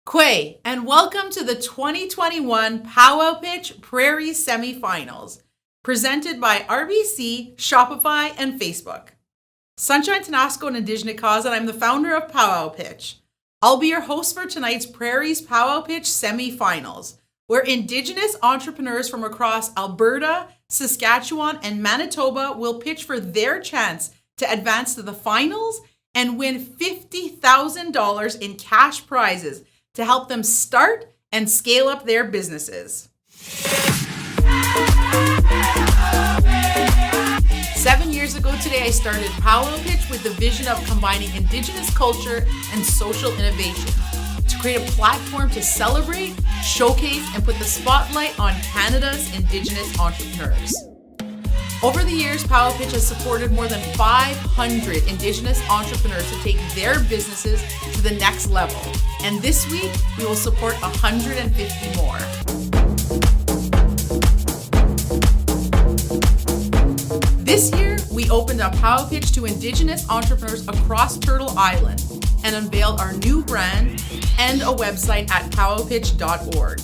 Kwei, and welcome to the 2021 Powwow Pitch Prairies semifinals, presented by RBC, Shopify, and Facebook. Sunshine Tenasco and Indigenous Cause, and I'm the founder of Powwow Pitch. I'll be your host for tonight's Prairies Powwow Pitch semifinals, where Indigenous entrepreneurs from across Alberta, Saskatchewan, and Manitoba will pitch for their chance to advance to the finals and win $50,000 in cash prizes to help them start and scale up their businesses. 7 years ago today, I started Powwow Pitch with the vision of combining Indigenous culture and social innovation to create a platform to celebrate, showcase, and put the spotlight on Canada's Indigenous entrepreneurs. Over the years, Powwow Pitch has supported more than 500 Indigenous entrepreneurs to take their businesses to the next level. And this week, we will support 150 more. This year, we opened up Powwow Pitch to Indigenous entrepreneurs across Turtle Island and unveiled our new brand and a website at powwowpitch.org.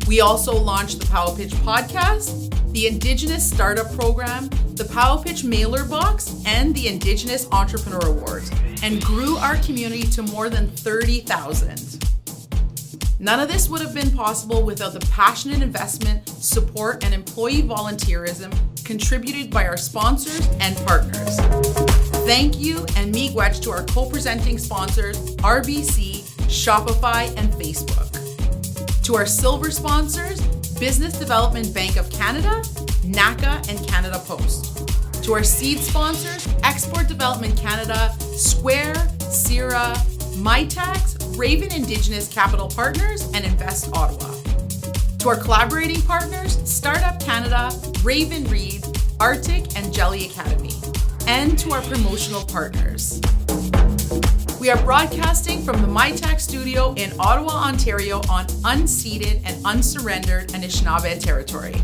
We also launched the Powwow Pitch podcast, the Indigenous Startup Program, the Powwow Pitch Mailer Box, and the Indigenous Entrepreneur Awards, and grew our community to more than 30,000. None of this would have been possible without the passionate investment, support, and employee volunteerism contributed by our sponsors and partners. Thank you and miigwech to our co-presenting sponsors, RBC, Shopify, and Facebook. To our silver sponsors, Business Development Bank of Canada, NACA, and Canada Post. To our seed sponsors, Export Development Canada, Square, Sierra, MyTax, Raven Indigenous Capital Partners, and Invest Ottawa. To our collaborating partners, Startup Canada, Raven Reed, Arctic, and Jelly Academy. And to our promotional partners. We are broadcasting from the MyTax studio in Ottawa, Ontario on unceded and unsurrendered Anishinaabe territory.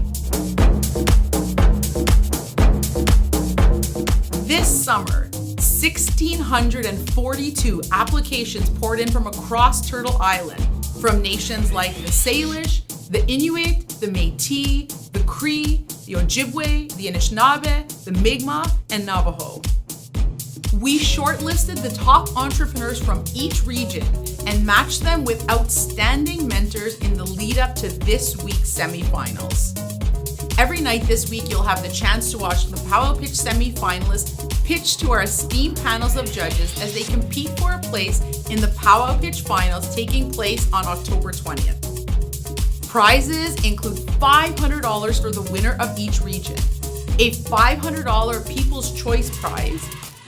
This summer, 1,642 applications poured in from across Turtle Island, from nations like the Salish, the Inuit, the Métis, the Cree, the Ojibwe, the Anishinaabe, the Mi'kmaq, and Navajo. We shortlisted the top entrepreneurs from each region and matched them with outstanding mentors in the lead up to this week's semifinals. Every night this week, you'll have the chance to watch the Powwow Pitch semifinalists pitch to our esteemed panels of judges as they compete for a place in the Powwow Pitch finals taking place on October 20th. Prizes include $500 for the winner of each region, a $500 People's Choice Prize,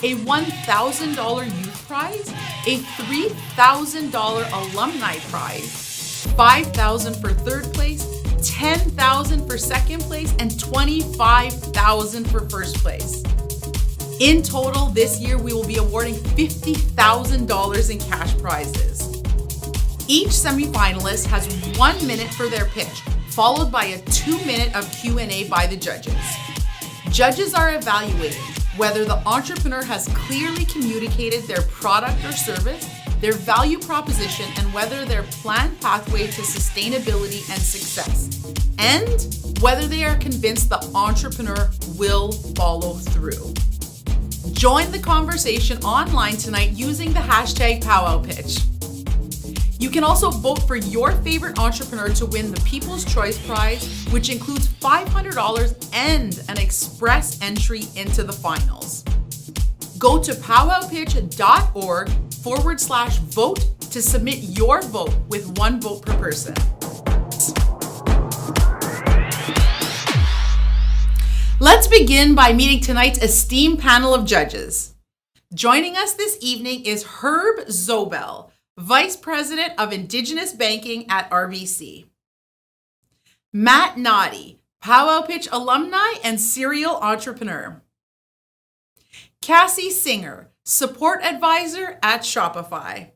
a $1,000 youth prize, a $3,000 alumni prize, $5,000 for third place, $10,000 for second place, and $25,000 for first place. In total, this year we will be awarding $50,000 in cash prizes. Each semifinalist has 1 minute for their pitch, followed by a 2-minute of Q&A by the judges. Judges are evaluating whether the entrepreneur has clearly communicated their product or service, their value proposition, and whether their planned pathway to sustainability and success, and whether they are convinced the entrepreneur will follow through. Join the conversation online tonight using the hashtag #PowwowPitch. You can also vote for your favorite entrepreneur to win the People's Choice Prize, which includes $500 and an express entry into the finals. Go to powwowpitch.org/vote to submit your vote with 1 vote per person. Let's begin by meeting tonight's esteemed panel of judges. Joining us this evening is Herb Zobel, Vice President of Indigenous Banking at RBC. Matt Noddy, Powwow Pitch alumni and serial entrepreneur. Cassie Singer, Support Advisor at Shopify.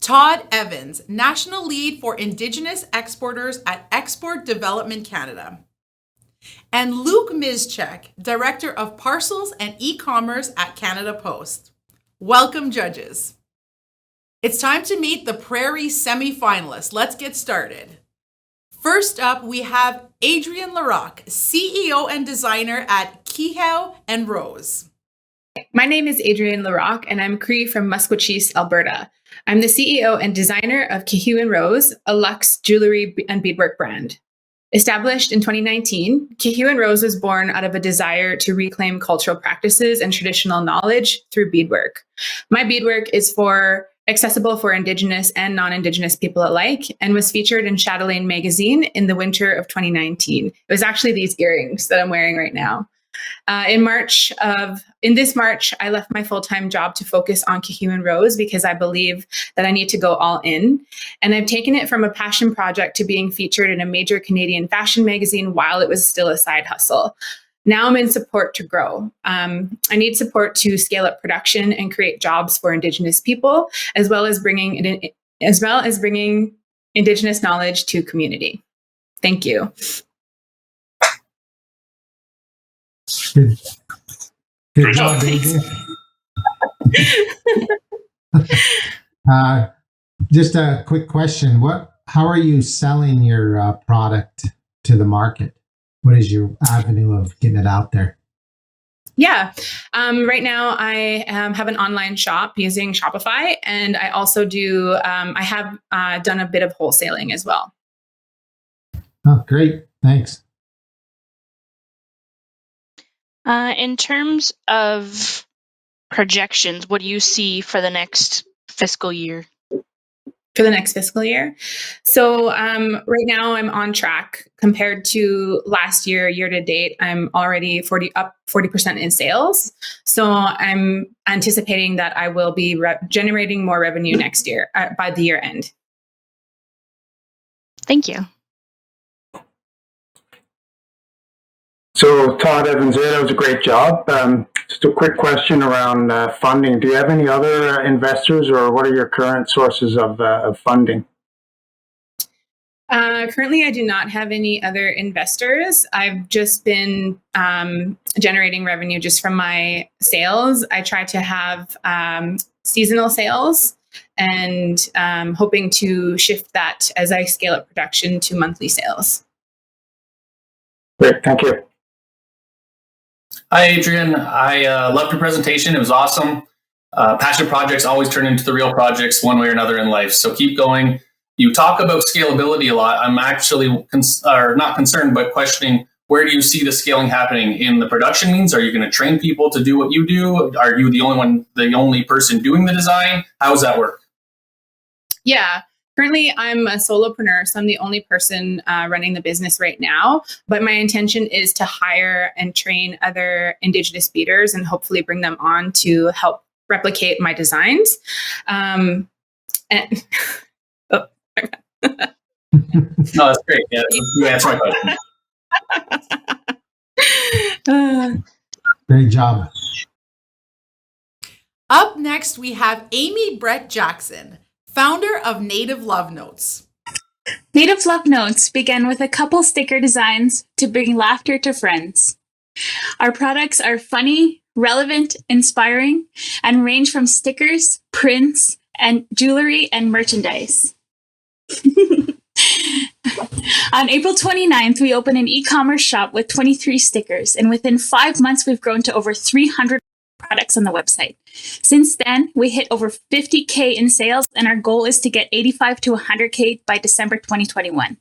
Todd Evans, National Lead for Indigenous Exporters at Export Development Canada. And Luke Mischek, Director of Parcels and E-Commerce at Canada Post. Welcome, judges. It's time to meet the Prairies semi-finalists. Let's get started. First up, we have Adrienne Larocque, CEO and designer at Kehoe and Rose. My name is Adrienne Larocque, and I'm Cree from Musqueam, Alberta. I'm the CEO and designer of Kehoe and Rose, a luxe jewelry and beadwork brand. Established in 2019, Kehoe and Rose was born out of a desire to reclaim cultural practices and traditional knowledge through beadwork. My beadwork is accessible for Indigenous and non-Indigenous people alike, and was featured in Chatelaine magazine in the winter of 2019. It was actually these earrings that I'm wearing right now. In this March, I left my full-time job to focus on Kehoe and Rose because I believe that I need to go all in. And I've taken it from a passion project to being featured in a major Canadian fashion magazine while it was still a side hustle. Now I'm in support to grow. I need support to scale up production and create jobs for Indigenous people, as well as bringing Indigenous knowledge to community. Thank you. Good job, Daisy. Just a quick question. How are you selling your product to the market? What is your avenue of getting it out there? Yeah. Right now I have an online shop using Shopify, and I also I have done a bit of wholesaling as well. Oh, great. Thanks. In terms of projections, what do you see for the next fiscal year? For the next fiscal year. So right now I'm on track compared to last year to date. I'm already 40% in sales. So I'm anticipating that I will be generating more revenue next year by the year end. Thank you. So Todd Evans-Waite, that was a great job. Just a quick question around funding. Do you have any other investors, or what are your current sources of funding? Currently, I do not have any other investors. I've just been generating revenue just from my sales. I try to have seasonal sales, and hoping to shift that as I scale up production to monthly sales. Great, thank you. Hi, Adrienne. I loved your presentation. It was awesome. Passion projects always turn into the real projects one way or another in life. So keep going. You talk about scalability a lot. I'm actually not concerned, but questioning, where do you see the scaling happening in the production means? Are you going to train people to do what you do? Are you the only person doing the design? How does that work? Yeah. Currently, I'm a solopreneur, so I'm the only person running the business right now. But my intention is to hire and train other Indigenous beaders and hopefully bring them on to help replicate my designs. No, that's great. Yeah, you answered my question. Great job. Up next, we have Amy Brett Jackson, founder of Native Love Notes. Native Love Notes began with a couple sticker designs to bring laughter to friends. Our products are funny, relevant, inspiring, and range from stickers, prints, and jewelry and merchandise. On April 29th, we opened an e-commerce shop with 23 stickers, and within 5 months, we've grown to over 300 products on the website. Since then, we hit over 50K in sales, and our goal is to get 85 to 100K by December 2021.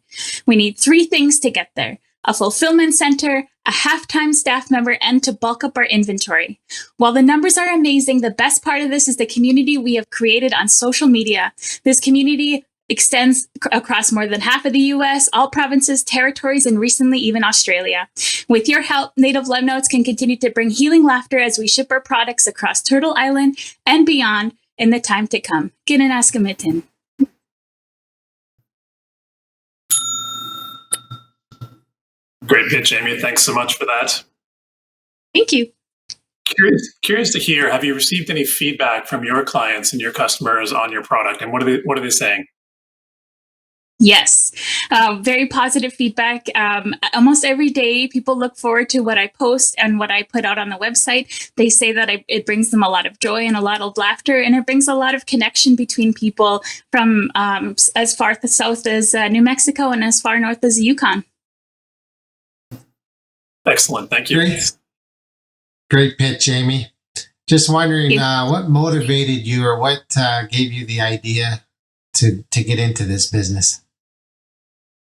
We need 3 things to get there: a fulfillment center, a half-time staff member, and to bulk up our inventory. While the numbers are amazing, the best part of this is the community we have created on social media. This community extends across more than half of the US, all provinces, territories, and recently even Australia. With your help, Native Love Notes can continue to bring healing laughter as we ship our products across Turtle Island and beyond in the time to come. Ginanaskamitin. Great pitch, Amy. Thanks so much for that. Thank you. Curious to hear, have you received any feedback from your clients and your customers on your product, and what are they saying? Yes, very positive feedback. Almost every day, people look forward to what I post and what I put out on the website. They say that it brings them a lot of joy and a lot of laughter, and it brings a lot of connection between people from as far south as New Mexico and as far north as Yukon. Excellent. Thank you. Great pitch, Amy. Just wondering what motivated you, or what gave you the idea to get into this business?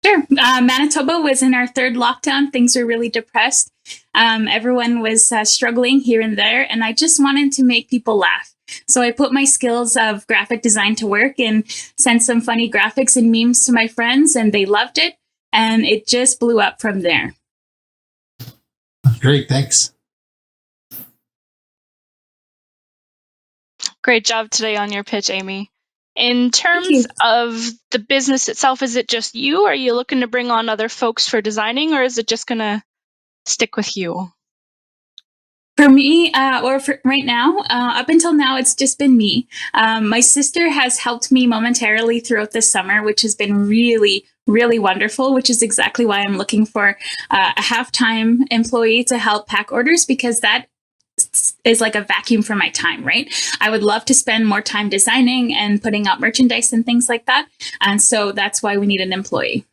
Sure. Manitoba was in our third lockdown. Things were really depressed. Everyone was struggling here and there, and I just wanted to make people laugh. So I put my skills of graphic design to work and sent some funny graphics and memes to my friends, and they loved it. And it just blew up from there. Great. Thanks. Great job today on your pitch, Amy. In terms of the business itself, is it just you? Are you looking to bring on other folks for designing, or is it just going to stick with you? For me, for right now, up until now, it's just been me. My sister has helped me momentarily throughout this summer, which has been really, really wonderful, which is exactly why I'm looking for a half-time employee to help pack orders, because that is like a vacuum for my time, right? I would love to spend more time designing and putting out merchandise and things like that. And so that's why we need an employee.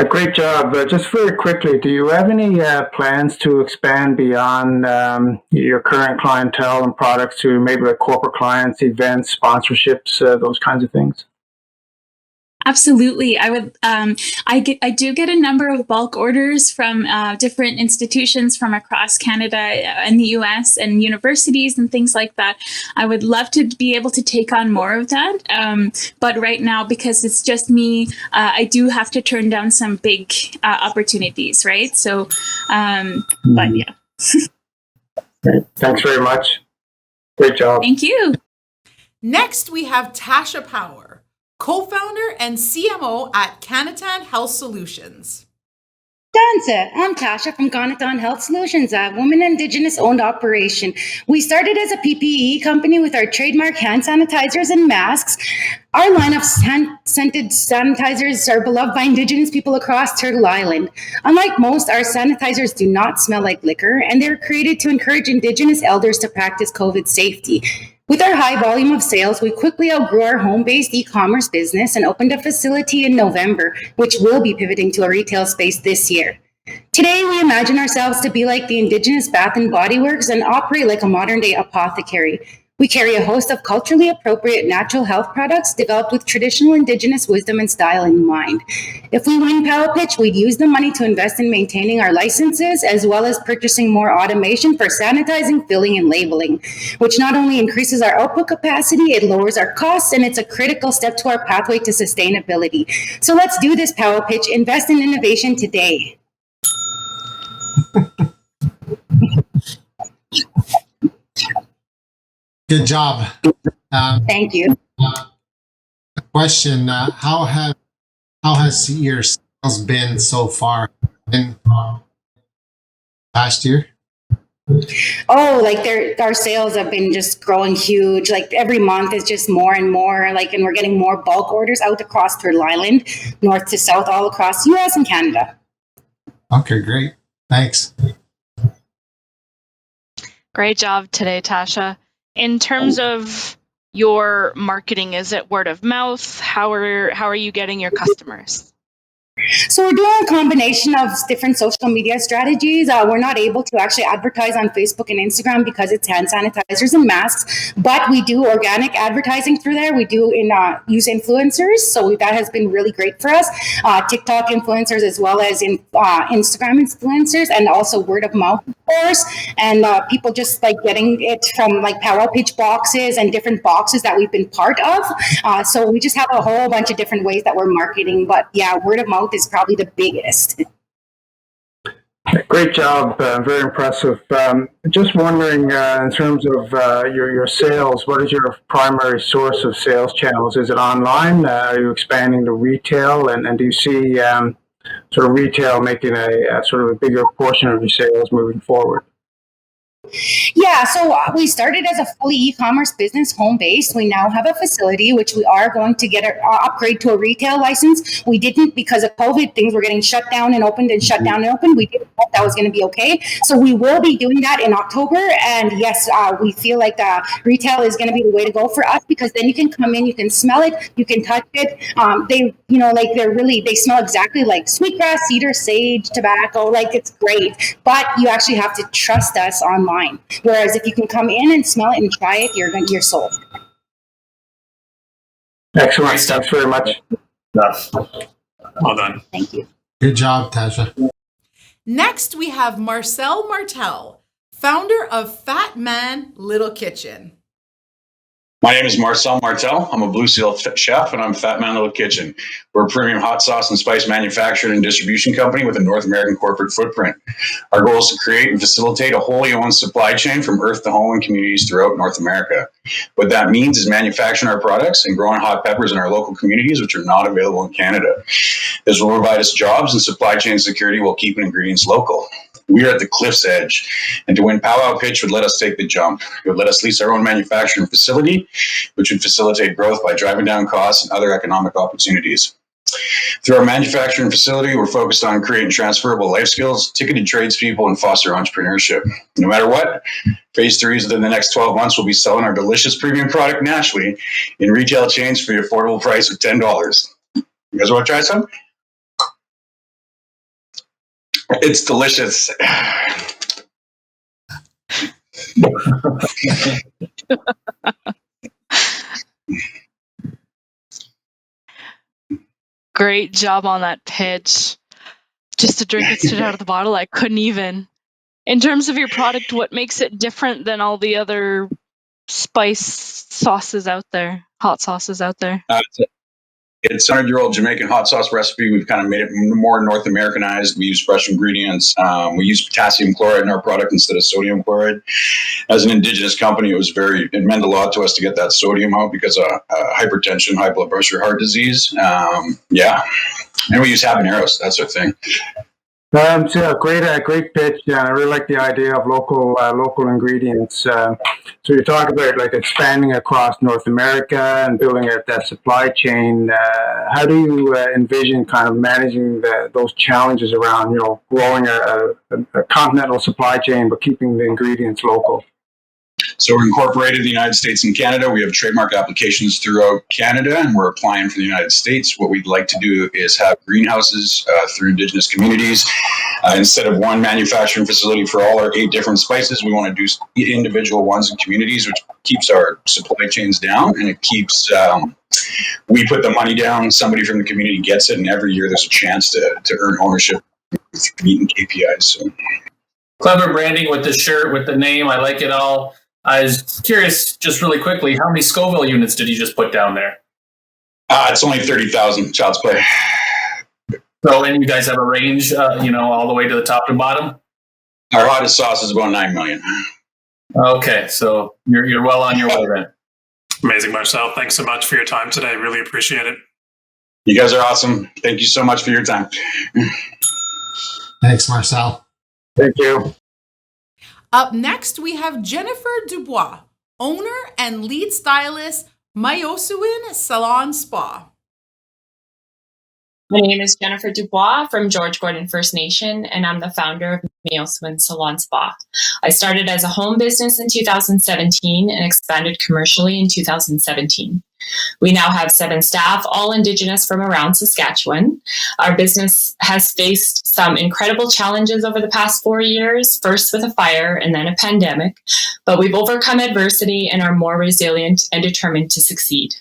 Great job. Just very quickly, do you have any plans to expand beyond your current clientele and products to maybe like corporate clients, events, sponsorships, those kinds of things? Absolutely. I would. I do get a number of bulk orders from different institutions from across Canada and the US and universities and things like that. I would love to be able to take on more of that. But right now, because it's just me, I do have to turn down some big opportunities, right? So, but yeah. Great. Thanks very much. Great job. Thank you. Next, we have Tasha Power, co-founder and CMO at Canatan Health Solutions. Dansa, I'm Tasha from Canatan Health Solutions, a woman Indigenous owned operation. We started as a PPE company with our trademark hand sanitizers and masks. Our line of hand-scented sanitizers are beloved by Indigenous people across Turtle Island. Unlike most, our sanitizers do not smell like liquor, and they're created to encourage Indigenous elders to practice COVID safety. With our high volume of sales, we quickly outgrew our home-based e-commerce business and opened a facility in November, which will be pivoting to a retail space this year. Today, we imagine ourselves to be like the Indigenous Bath and Body Works and operate like a modern-day apothecary. We carry a host of culturally appropriate natural health products developed with traditional Indigenous wisdom and style in mind. If we win Power Pitch, we'd use the money to invest in maintaining our licenses, as well as purchasing more automation for sanitizing, filling, and labeling, which not only increases our output capacity, it lowers our costs, and it's a critical step to our pathway to sustainability. So let's do this, Power Pitch. Invest in innovation today. Good job. Thank you. Question: How has your sales been so far in last year? Oh, like our sales have been just growing huge. Like every month is just more and more. Like, and we're getting more bulk orders out across Turtle Island, north to south, all across U.S. and Canada. Okay, great. Thanks. Great job today, Tasha. In terms of your marketing, is it word of mouth? How are you getting your customers? So we're doing a combination of different social media strategies. We're not able to actually advertise on Facebook and Instagram because it's hand sanitizers and masks, but we do organic advertising through there. We do use influencers, so that has been really great for us. TikTok influencers, as well as in Instagram influencers, and also word of mouth, of course. And people just like getting it from like Power Pitch boxes and different boxes that we've been part of. So we just have a whole bunch of different ways that we're marketing. But yeah, word of mouth is probably the biggest. Great job. Very impressive. Just wondering, in terms of your sales, what is your primary source of sales channels? Is it online? Are you expanding to retail? And do you see sort of retail making a sort of a bigger portion of your sales moving forward? Yeah, so we started as a fully e-commerce business, home-based. We now have a facility, which we are going to get upgrade to a retail license. We didn't because of COVID. Things were getting shut down and opened and shut down and opened. We didn't know that was going to be okay. So we will be doing that in October. And yes, we feel like retail is going to be the way to go for us, because then you can come in, you can smell it, you can touch it. They smell exactly like sweetgrass, cedar, sage, tobacco. Like, it's great. But you actually have to trust us online. Whereas if you can come in and smell it and try it, you're sold. Excellent. Thanks very much. Well done. Thank you. Good job, Tasha. Next, we have Marcel Martell, founder of Fat Man Little Kitchen. My name is Marcel Martell. I'm a Blue Seal chef, and I'm Fat Man Little Kitchen. We're a premium hot sauce and spice manufacturing and distribution company with a North American corporate footprint. Our goal is to create and facilitate a wholly owned supply chain from earth to home in communities throughout North America. What that means is manufacturing our products and growing hot peppers in our local communities, which are not available in Canada. This will provide us jobs and supply chain security while keeping ingredients local. We are at the cliff's edge, and to win powwow pitch would let us take the jump. It would let us lease our own manufacturing facility, which would facilitate growth by driving down costs and other economic opportunities. Through our manufacturing facility, we're focused on creating transferable life skills, ticketed tradespeople, and foster entrepreneurship. No matter what, phase 3 is within the next 12 months, we'll be selling our delicious premium product nationally in retail chains for the affordable price of $10. You guys want to try some? It's delicious. Great job on that pitch. Just to drink it straight out of the bottle, I couldn't even. In terms of your product, what makes it different than all the other spice sauces out there, hot sauces out there? It's a 100-year-old Jamaican hot sauce recipe. We've kind of made it more North Americanized. We use fresh ingredients. We use potassium chloride in our product instead of sodium chloride. As an Indigenous company, it meant a lot to us to get that sodium out because of hypertension, high blood pressure, heart disease. And we use habaneros. That's our thing. So great pitch. I really like the idea of local ingredients. So you talk about like expanding across North America and building out that supply chain. How do you envision kind of managing those challenges around, growing a continental supply chain but keeping the ingredients local? So we're incorporated in the United States and Canada. We have trademark applications throughout Canada, and we're applying for the United States. What we'd like to do is have greenhouses through Indigenous communities. Instead of one manufacturing facility for all our 8 different spices, we want to do individual ones in communities, which keeps our supply chains down, and it keeps we put the money down, somebody from the community gets it, and every year there's a chance to earn ownership with meeting KPIs. So. Clever branding with the shirt, with the name. I like it all. I was curious, just really quickly, how many Scoville units did you just put down there? It's only 30,000, child's play. So, and you guys have a range, all the way to the top and bottom? Our hottest sauce is about 9 million. Okay, so you're well on your way then. Amazing, Marcel. Thanks so much for your time today. Really appreciate it. You guys are awesome. Thank you so much for your time. Thanks, Marcel. Thank you. Up next, we have Jennifer Dubois, owner and lead stylist, Mayosawin Salon Spa. My name is Jennifer Dubois from George Gordon First Nation, and I'm the founder of Mayosawin Salon Spa. I started as a home business in 2017 and expanded commercially in 2017. We now have 7 staff, all Indigenous from around Saskatchewan. Our business has faced some incredible challenges over the past 4 years, first with a fire and then a pandemic, but we've overcome adversity and are more resilient and determined to succeed.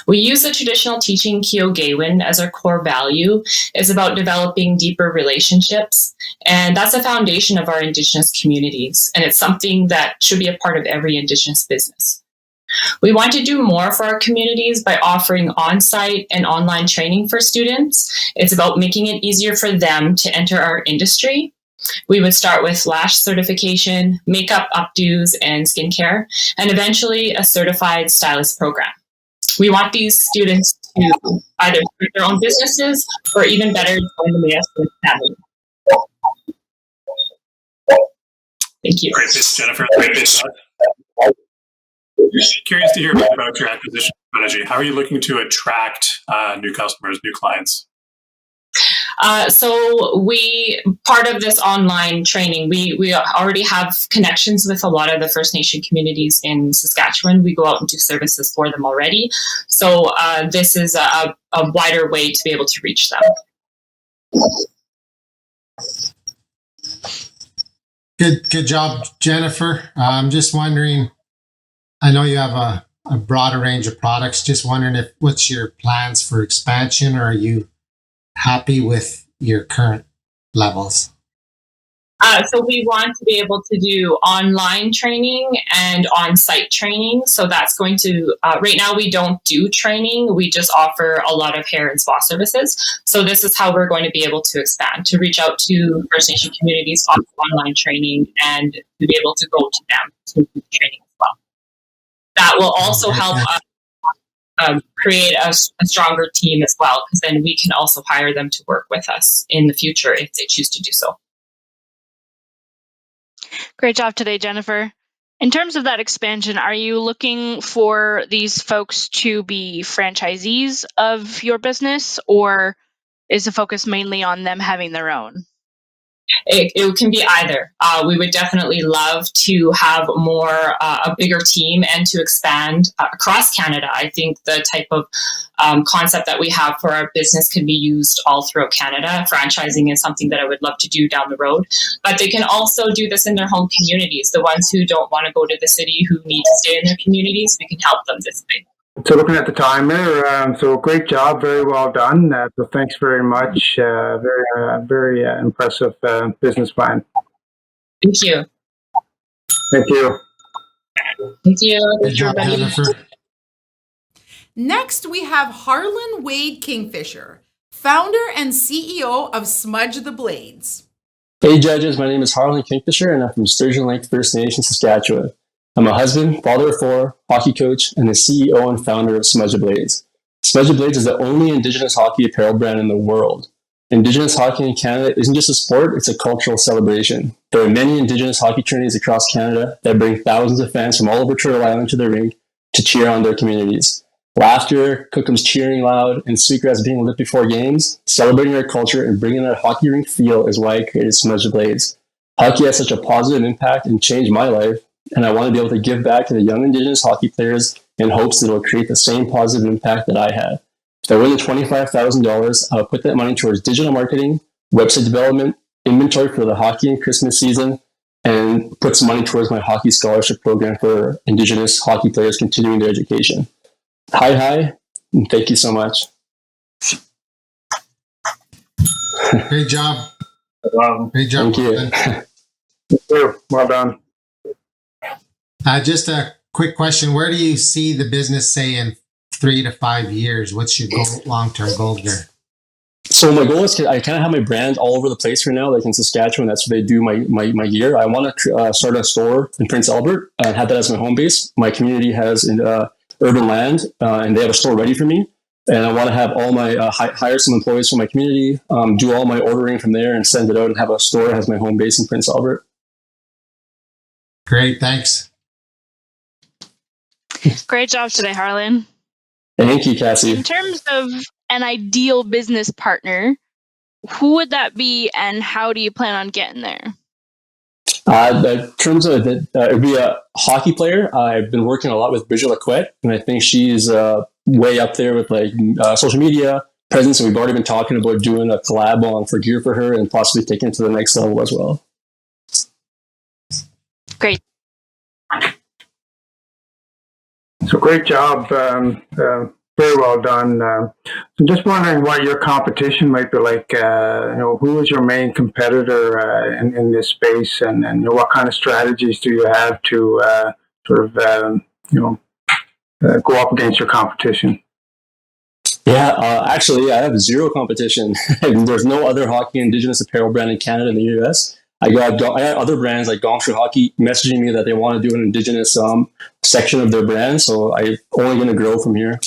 We use the traditional teaching Kyo-Gaywin as our core value. It's about developing deeper relationships, and that's the foundation of our Indigenous communities, and it's something that should be a part of every Indigenous business. We want to do more for our communities by offering on-site and online training for students. It's about making it easier for them to enter our industry. We would start with lash certification, makeup updos, and skincare, and eventually a certified stylist program. We want these students to either start their own businesses or even better, join the Mayosawin family. Thank you. Great pitch, Jennifer. Great pitch. Curious to hear more about your acquisition strategy. How are you looking to attract new customers, new clients? So part of this online training, we already have connections with a lot of the First Nation communities in Saskatchewan. We go out and do services for them already. So this is a wider way to be able to reach them. Good job, Jennifer. I'm just wondering, I know you have a broader range of products. Just wondering what's your plans for expansion, or are you happy with your current levels? So we want to be able to do online training and on-site training. So that's going to, right now we don't do training. We just offer a lot of hair and spa services. So this is how we're going to be able to expand, to reach out to First Nation communities, offer online training, and to be able to go to them to do training as well. That will also help us create a stronger team as well, because then we can also hire them to work with us in the future if they choose to do so. Great job today, Jennifer. In terms of that expansion, are you looking for these folks to be franchisees of your business, or is the focus mainly on them having their own? It can be either. We would definitely love to have a bigger team and to expand across Canada. I think the type of concept that we have for our business can be used all throughout Canada. Franchising is something that I would love to do down the road. But they can also do this in their home communities. The ones who don't want to go to the city, who need to stay in their communities, we can help them this way. So looking at the timer, so great job, very well done. So thanks very much. Very impressive business plan. Thank you. Thank you. Thank you. Good job, Jennifer. Next, we have Harlan Wade Kingfisher, founder and CEO of Smudge the Blades. Hey judges, my name is Harlan Kingfisher and I'm from Sturgeon Lake First Nation, Saskatchewan. I'm a husband, father of 4, hockey coach, and the CEO and founder of Smudge the Blades. Smudge the Blades is the only Indigenous hockey apparel brand in the world. Indigenous hockey in Canada isn't just a sport, it's a cultural celebration. There are many Indigenous hockey tourneys across Canada that bring thousands of fans from all over Turtle Island to the rink to cheer on their communities. Laughter, Cookham's cheering loud, and sweetgrass being lit before games, celebrating our culture and bringing that hockey rink feel is why I created Smudge the Blades. Hockey has such a positive impact and changed my life, and I want to be able to give back to the young Indigenous hockey players in hopes that it will create the same positive impact that I had. If I win the $25,000, I'll put that money towards digital marketing, website development, inventory for the hockey and Christmas season, and put some money towards my hockey scholarship program for Indigenous hockey players continuing their education. Hi, and thank you so much. Great job. Great Thank job. you. Thank you. Well done. Just a quick question. Where do you see the business, say, in 3 to 5 years? What's your long-term goal there? So my goal is I kind of have my brand all over the place right now, like in Saskatchewan. That's where they do my gear. I want to start a store in Prince Albert and have that as my home base. My community has urban land, and they have a store ready for me. And I want to have all my hire some employees from my community, do all my ordering from there, and send it out and have a store that has my home base in Prince Albert. Great, thanks. Great job today, Harlan. Thank you, Cassie. In terms of an ideal business partner, who would that be and how do you plan on getting there? In terms of it would be a hockey player. I've been working a lot with Bridget Lacquette, and I think she's way up there with social media presence. And we've already been talking about doing a collab on for gear for her and possibly taking it to the next level as well. Great. So great job. Very well done. I'm just wondering what your competition might be like. Who is your main competitor in this space, and what kind of strategies do you have to go up against your competition? Yeah, actually, I have zero competition. There's no other hockey Indigenous apparel brand in Canada and the US. I got other brands like Gomshu Hockey messaging me that they want to do an Indigenous section of their brand, so I'm only going to grow from here.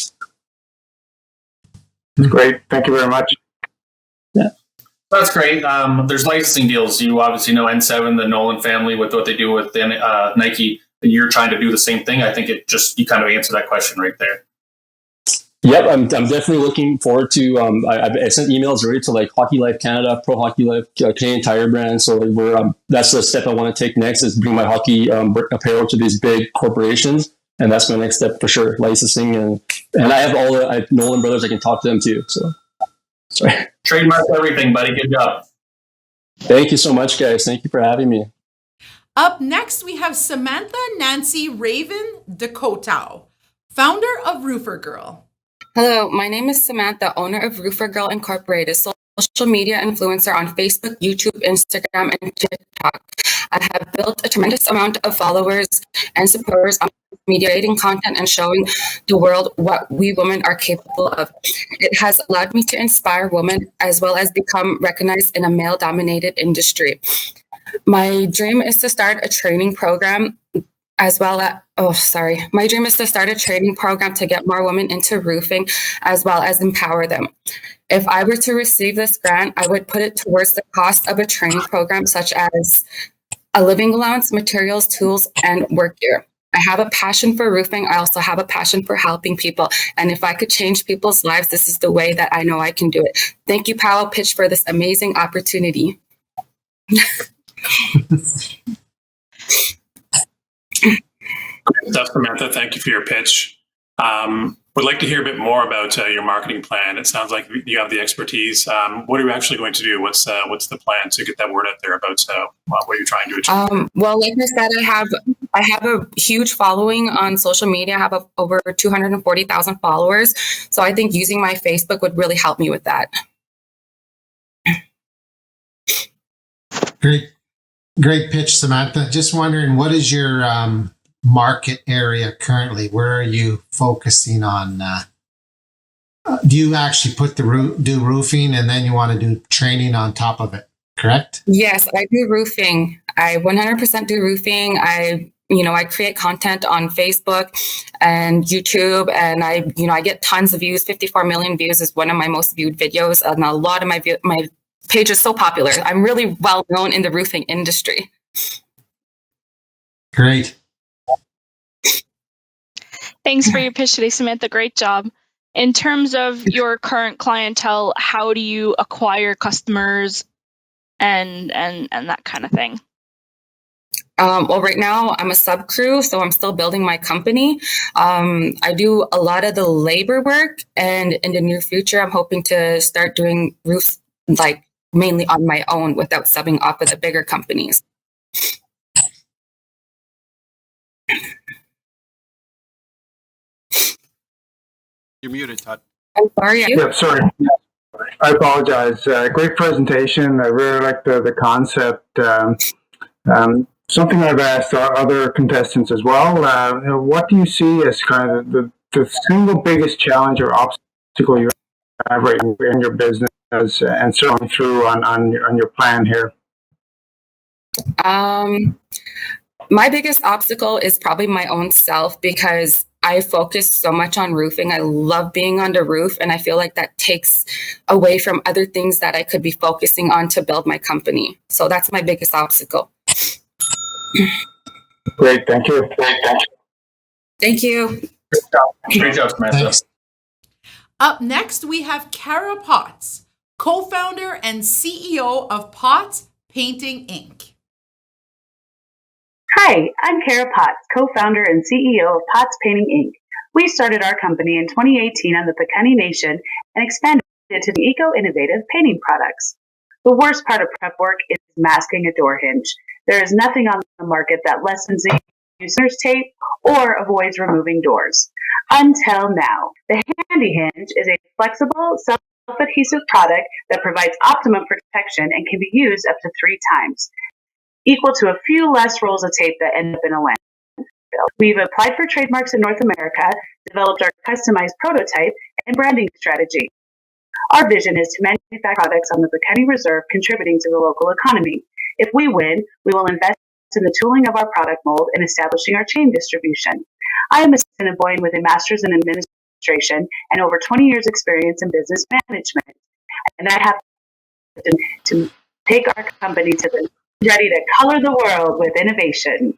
Great. Thank you very much. Yeah. That's great. There's licensing deals. You obviously know N7, the Nolan family, with what they do with Nike. You're trying to do the same thing. I think you kind of answered that question right there. Yep, I'm definitely looking forward to. I sent emails already to like Hockey Life Canada, Pro Hockey Life, Canadian Tire brand. So like that's the step I want to take next, is bring my hockey apparel to these big corporations, and that's my next step for sure. Licensing and I have all the Nolan brothers. I can talk to them too. So sorry. Trademark everything, buddy. Good job. Thank you so much, guys. Thank you for having me. Up next, we have Samanntha Nancy Raven de Coteau, founder of Roofer Girl. Hello, my name is Samanntha, owner of Roofer Girl Incorporated, social media influencer on Facebook, YouTube, Instagram, and TikTok. I have built a tremendous amount of followers and supporters on mediating content and showing the world what we women are capable of. It has allowed me to inspire women as well as become recognized in a male-dominated industry. My dream is to start a training program my dream is to start a training program to get more women into roofing as well as empower them. If I were to receive this grant, I would put it towards the cost of a training program such as a living allowance, materials, tools, and work gear. I have a passion for roofing. I also have a passion for helping people. And if I could change people's lives, this is the way that I know I can do it. Thank you, Powell Pitch, for this amazing opportunity. Great stuff, Samanntha. Thank you for your pitch. Would like to hear a bit more about your marketing plan. It sounds like you have the expertise. What are you actually going to do? What's the plan to get that word out there about what you're trying to achieve? Well, like I said, I have a huge following on social media. I have over 240,000 followers. So I think using my Facebook would really help me with that. Great pitch, Samanntha. Just wondering, what is your market area currently? Where are you focusing on? Do you actually do roofing and then you want to do training on top of it, correct? Yes, I do roofing. I 100% do roofing. I create content on Facebook and YouTube, and I get tons of views. 54 million views is one of my most viewed videos, and a lot of my page is so popular. I'm really well known in the roofing industry. Great. Thanks for your pitch today, Samanntha. Great job. In terms of your current clientele, how do you acquire customers and that kind of thing? Well, right now I'm a sub crew, so I'm still building my company. I do a lot of the labor work, and in the near future, I'm hoping to start doing roofs mainly on my own without subbing off with the bigger companies. You're muted, Todd. I'm sorry. Yeah, sorry. I apologize. Great presentation. I really like the concept. Something I've asked our other contestants as well. What do you see as kind of the single biggest challenge or obstacle you have right in your business, and certainly through on your plan here? My biggest obstacle is probably my own self, because I focus so much on roofing. I love being on the roof, and I feel like that takes away from other things that I could be focusing on to build my company. So that's my biggest obstacle. Great, thank you. Thank you. Great job, Samantha. Up next, we have Kara Potts, co-founder and CEO of Potts Painting Inc. Hi, I'm Kara Potts, co-founder and CEO of Potts Painting Inc. We started our company in 2018 on the Piikani Nation and expanded to the eco-innovative painting products. The worst part of prep work is masking a door hinge. There is nothing on the market that lessens the user's tape or avoids removing doors. Until now, the Handy Hinge is a flexible, self-adhesive product that provides optimum protection and can be used up to 3 times, equal to a few less rolls of tape that end up in a landfill. We've applied for trademarks in North America, developed our customized prototype and branding strategy. Our vision is to manufacture products on the Piikani Reserve, contributing to the local economy. If we win, we will invest in the tooling of our product mold and establishing our chain distribution. I am a Assiniboine with a master's in administration and over 20 years experience in business management. And I have to take our company to the ready to color the world with innovation.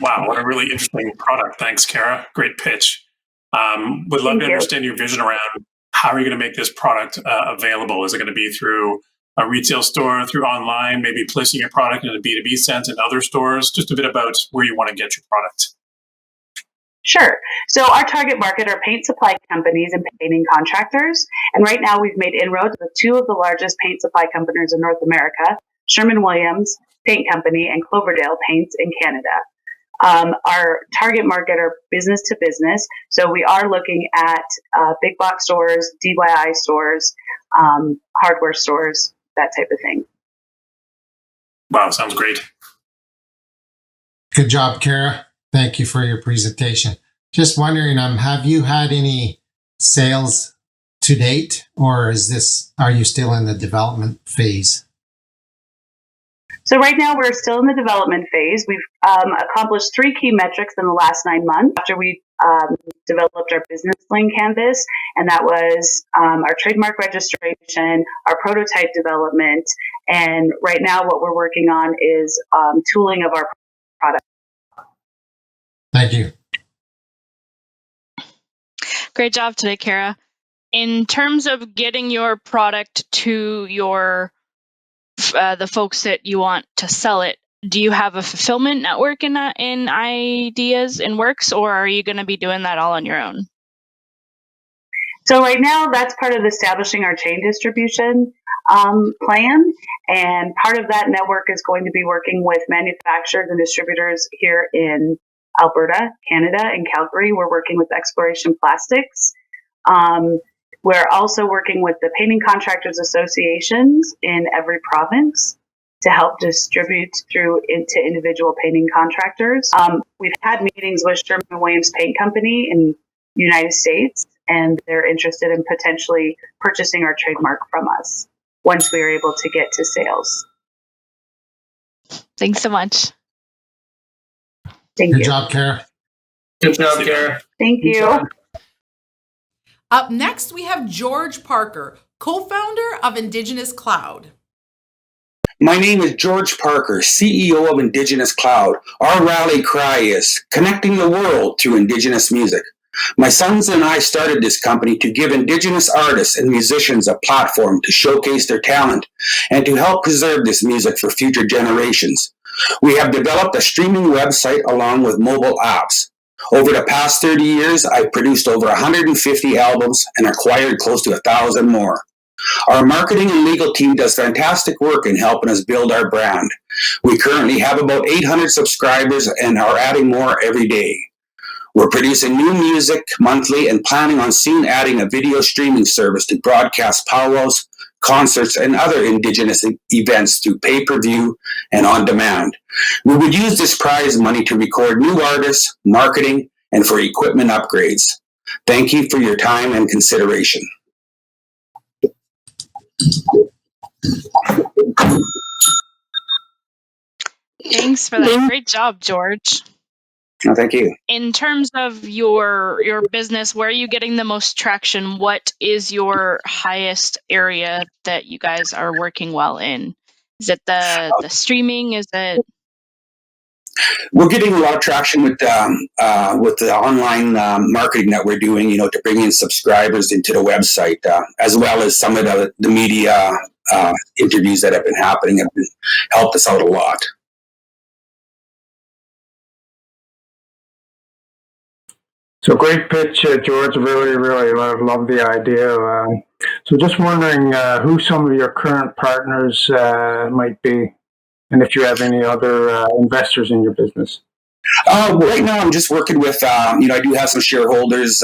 Wow, what a really interesting product. Thanks, Kara. Great pitch. Would love to understand your vision around how are you going to make this product available? Is it going to be through a retail store, through online, maybe placing your product in a B2B sense in other stores? Just a bit about where you want to get your product. Sure. So our target market are paint supply companies and painting contractors. And right now we've made inroads with two of the largest paint supply companies in North America, Sherwin-Williams Paint Company and Cloverdale Paints in Canada. Our target market are business to business. So we are looking at big box stores, DIY stores, hardware stores, that type of thing. Wow, sounds great. Good job, Kara. Thank you for your presentation. Just wondering, have you had any sales to date, or are you still in the development phase? So right now we're still in the development phase. We've accomplished 3 key metrics in the last 9 months after we developed our business plan canvas, and that was our trademark registration, our prototype development, and right now what we're working on is tooling of our product. Thank you. Great job today, Kara. In terms of getting your product to your the folks that you want to sell it, do you have a fulfillment network in ideas and works, or are you going to be doing that all on your own? So right now, that's part of establishing our chain distribution plan, and part of that network is going to be working with manufacturers and distributors here in Alberta, Canada, and Calgary. We're working with Exploration Plastics. We're also working with the painting contractors associations in every province to help distribute through into individual painting contractors. We've had meetings with Sherwin-Williams Paint Company in the United States, and they're interested in potentially purchasing our trademark from us once we are able to get to sales. Thanks so much. Thank Good you. job, Kara. Good job, Kara. Thank you. Up next, we have George Parker, co-founder of Indigenous Cloud. My name is George Parker, CEO of Indigenous Cloud. Our rally cry is connecting the world through Indigenous music. My sons and I started this company to give Indigenous artists and musicians a platform to showcase their talent and to help preserve this music for future generations. We have developed a streaming website along with mobile apps. Over the past 30 years, I've produced over 150 albums and acquired close to 1,000 more. Our marketing and legal team does fantastic work in helping us build our brand. We currently have about 800 subscribers and are adding more every day. We're producing new music monthly and planning on soon adding a video streaming service to broadcast powwows, concerts, and other Indigenous events through pay-per-view and on demand. We would use this prize money to record new artists, marketing, and for equipment upgrades. Thank you for your time and consideration. Thanks for that. Great job, George. Oh, thank you. In terms of your business, where are you getting the most traction? What is your highest area that you guys are working well in? Is it the streaming? Is it? We're getting a lot of traction with the online marketing that we're doing, to bring in subscribers into the website, as well as some of the media interviews that have been happening have helped us out a lot. So great pitch, George. Really, really love the idea. So just wondering who some of your current partners might be, and if you have any other investors in your business. Right now, I'm just working with, I do have some shareholders,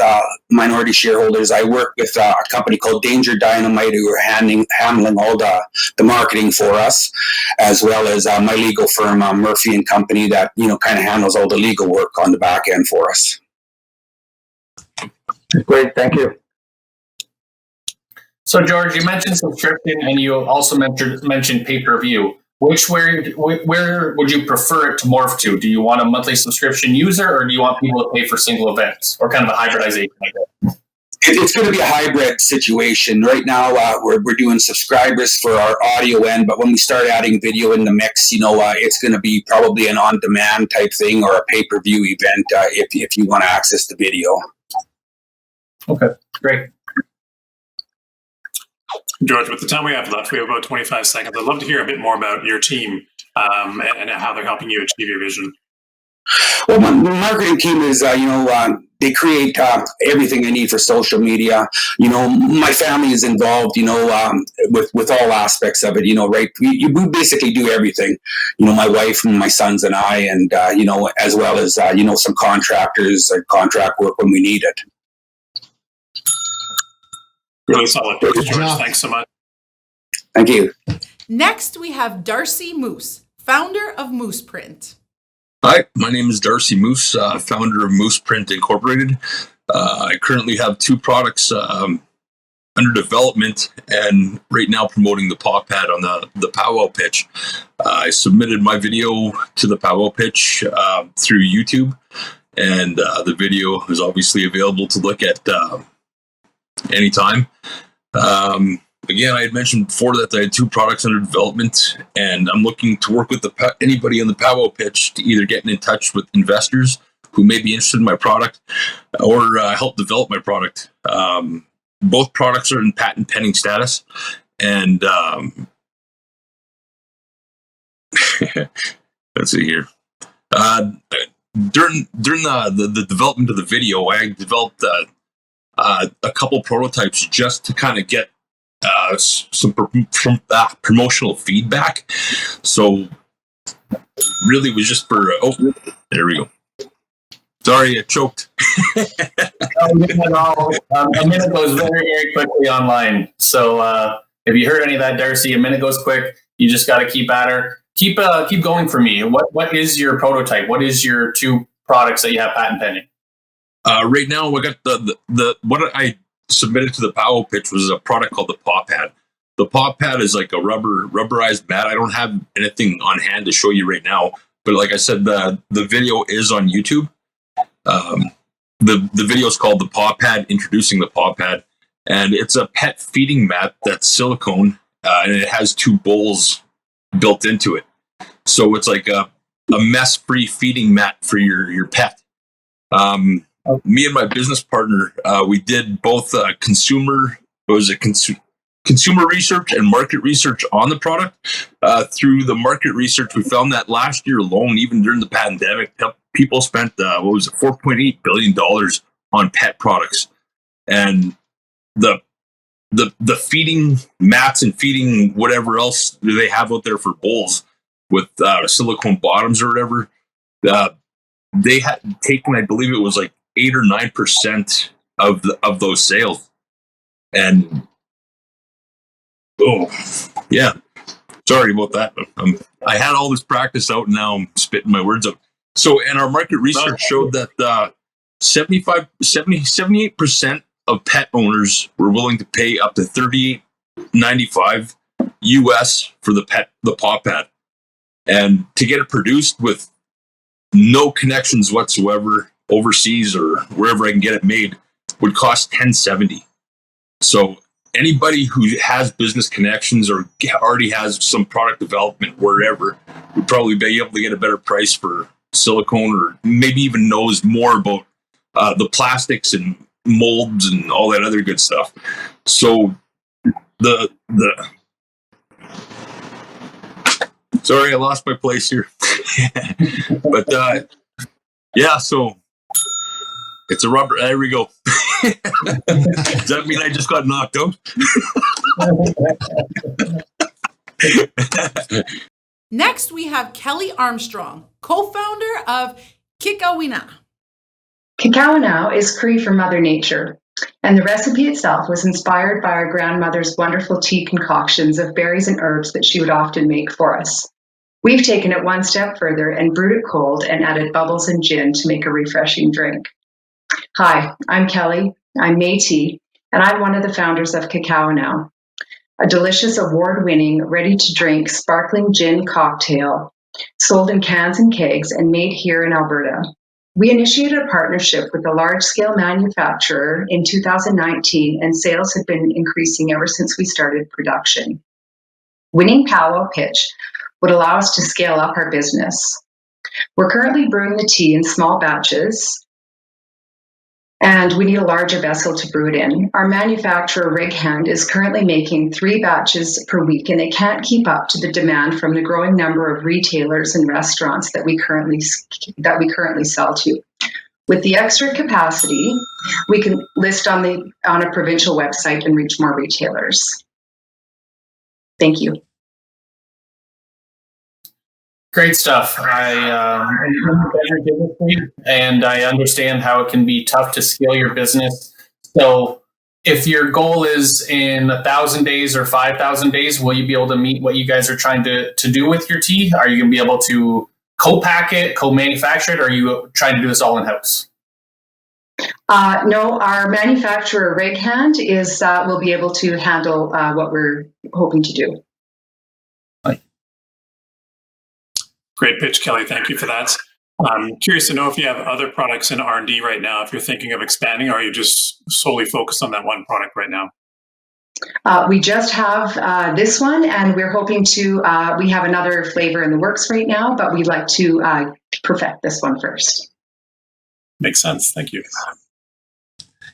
minority shareholders. I work with a company called Danger Dynamite, who are handling all the marketing for us, as well as my legal firm, Murphy and Company, that, kind of handles all the legal work on the back end for us. Great, thank you. So, George, you mentioned subscription, and you also mentioned pay-per-view. Where would you prefer it to morph to? Do you want a monthly subscription user, or do you want people to pay for single events, or kind of a hybridization like that? It's going to be a hybrid situation. Right now, we're doing subscribers for our audio end, but when we start adding video in the mix, it's going to be probably an on-demand type thing or a pay-per-view event if you want to access the video. Okay, great. George, with the time we have left, we have about 25 seconds. I'd love to hear a bit more about your team and how they're helping you achieve your vision. Well, my marketing team is, they create everything they need for social media. My family is involved, with all aspects of it, right? We basically do everything, my wife and my sons and I, and, as well as, some contractors or contract work when we need it. Really solid. George, thanks so much. Thank you. Next, we have Darcy Moose, founder of Moose Print. Hi, my name is Darcy Moose, founder of Moose Print Incorporated. I currently have 2 products under development and right now promoting the paw pad on the powwow pitch. I submitted my video to the powwow pitch through YouTube, and the video is obviously available to look at anytime. Again, I had mentioned before that I had 2 products under development, and I'm looking to work with anybody on the powwow pitch to either get in touch with investors who may be interested in my product or help develop my product. Both products are in patent pending status, and let's see here. During the development of the video, I developed a couple prototypes just to kind of get some promotional feedback. So really was just for there we go. Sorry, I choked. A minute goes very, very quickly online. So if you heard any of that, Darcy, a minute goes quick. You just got to keep at her. Keep going for me. What is your prototype? What is your 2 products that you have patent pending? Right now, we got the what I submitted to the powwow pitch was a product called the paw pad. The paw pad is like a rubberized mat. I don't have anything on hand to show you right now, but like I said, the video is on YouTube. The video is called the paw pad, introducing the paw pad, and it's a pet feeding mat that's silicone, and it has 2 bowls built into it. So it's like a mess-free feeding mat for your pet. Me and my business partner, we did both consumer research and market research on the product. Through the market research, we found that last year alone, even during the pandemic, people spent $4.8 billion on pet products, and the feeding mats and feeding whatever else they have out there for bowls with silicone bottoms or whatever. They had taken, I believe it was like 8 or 9% of those sales, and sorry about that. I had all this practice out, and now I'm spitting my words out. So, and our market research showed that 78% of pet owners were willing to pay up to $38.95 US for the paw pad, and to get it produced with no connections whatsoever overseas or wherever I can get it made would cost $10.70. So anybody who has business connections or already has some product development wherever would probably be able to get a better price for silicone, or maybe even knows more about the plastics and molds and all that other good stuff. So sorry, I lost my place here. But so it's a rubber. There we go. Does that mean I just got knocked out? Next, we have Kelly Armstrong, co-founder of Kikawina. Kikawina is Cree for Mother Nature, and the recipe itself was inspired by our grandmother's wonderful tea concoctions of berries and herbs that she would often make for us. We've taken it one step further and brewed it cold and added bubbles and gin to make a refreshing drink. Hi, I'm Kelly. I'm Métis, and I'm one of the founders of Kikawina, a delicious award-winning, ready-to-drink sparkling gin cocktail sold in cans and kegs and made here in Alberta. We initiated a partnership with a large-scale manufacturer in 2019, and sales have been increasing ever since we started production. Winning powwow pitch would allow us to scale up our business. We're currently brewing the tea in small batches, and we need a larger vessel to brew it in. Our manufacturer, Rig Hand, is currently making 3 batches per week, and they can't keep up to the demand from the growing number of retailers and restaurants that we currently sell to. With the extra capacity, we can list on a provincial website and reach more retailers. Thank you. Great stuff. And I understand how it can be tough to scale your business. So if your goal is in 1,000 days or 5,000 days, will you be able to meet what you guys are trying to do with your tea? Are you going to be able to co-pack it, co-manufacture it, or are you trying to do this all in-house? No, our manufacturer, Rig Hand, will be able to handle what we're hoping to do. Great pitch, Kelly. Thank you for that. I'm curious to know if you have other products in R&D right now, if you're thinking of expanding, or are you just solely focused on that one product right now? We just have this one, and we're hoping to, we have another flavor in the works right now, but we'd like to perfect this one first. Makes sense. Thank you.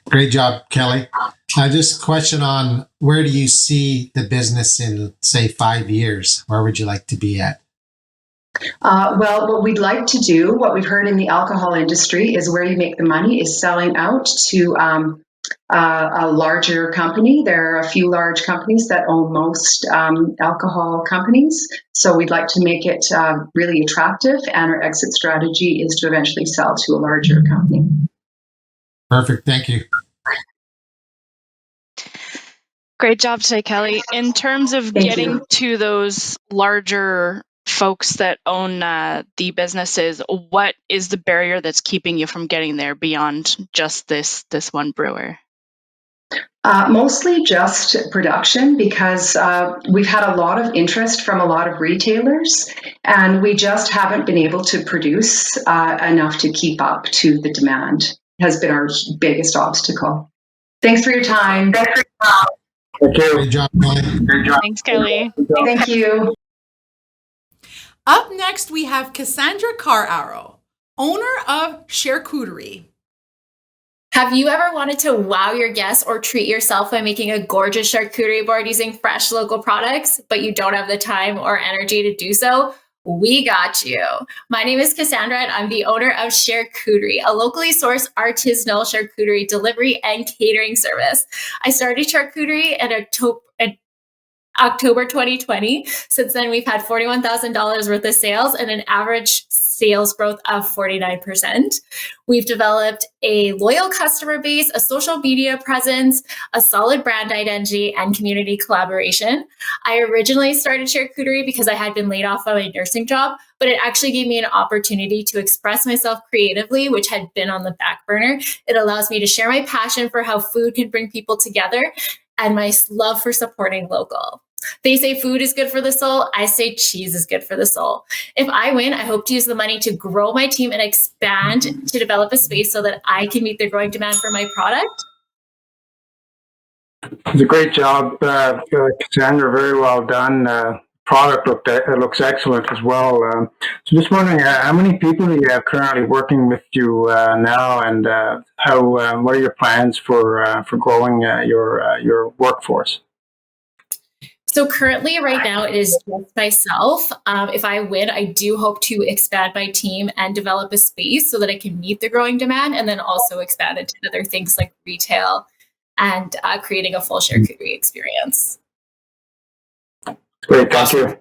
Great job, Kelly. Just a question on where do you see the business in, say, 5 years? Where would you like to be at? Well, what we'd like to do, what we've heard in the alcohol industry, is where you make the money is selling out to a larger company. There are a few large companies that own most alcohol companies. So we'd like to make it really attractive, and our exit strategy is to eventually sell to a larger company. Perfect. Thank you. Great job today, Kelly. In terms of getting to those larger folks that own the businesses, what is the barrier that's keeping you from getting there beyond just this one brewer? Mostly just production, because we've had a lot of interest from a lot of retailers, and we just haven't been able to produce enough to keep up to the demand. Has been our biggest obstacle. Thanks for your time. Thank you. Great job, Kelly. Thanks, Kelly. Thank you. Up next, we have Cassandra Carreiro, owner of Charcuterie. Have you ever wanted to wow your guests or treat yourself by making a gorgeous charcuterie board using fresh local products, but you don't have the time or energy to do so? We got you. My name is Cassandra, and I'm the owner of Charcuterie, a locally sourced artisanal charcuterie delivery and catering service. I started Charcuterie in October 2020. Since then, we've had $41,000 worth of sales and an average sales growth of 49%. We've developed a loyal customer base, a social media presence, a solid brand identity, and community collaboration. I originally started Charcuterie because I had been laid off from my nursing job, but it actually gave me an opportunity to express myself creatively, which had been on the back burner. It allows me to share my passion for how food can bring people together and my love for supporting local. They say food is good for the soul. I say cheese is good for the soul. If I win, I hope to use the money to grow my team and expand to develop a space so that I can meet the growing demand for my product. It's a great job, Cassandra. Very well done. Product looks excellent as well. So just wondering, how many people do you have currently working with you now, and what are your plans for growing your workforce? So currently, right now, it is just myself. If I win, I do hope to expand my team and develop a space so that I can meet the growing demand, and then also expand into other things like retail and creating a full charcuterie experience. Great, thank you.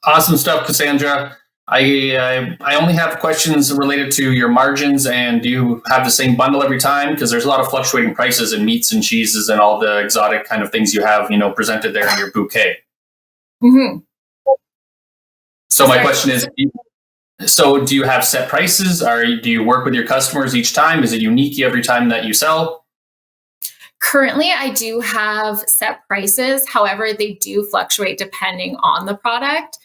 Awesome stuff, Cassandra. I only have questions related to your margins, and do you have the same bundle every time? Because there's a lot of fluctuating prices in meats and cheeses and all the exotic kind of things you have, presented there in your bouquet. Mm-hmm. So my question is, so do you have set prices? Do you work with your customers each time? Is it unique every time that you sell? Currently, I do have set prices. However, they do fluctuate depending on the product.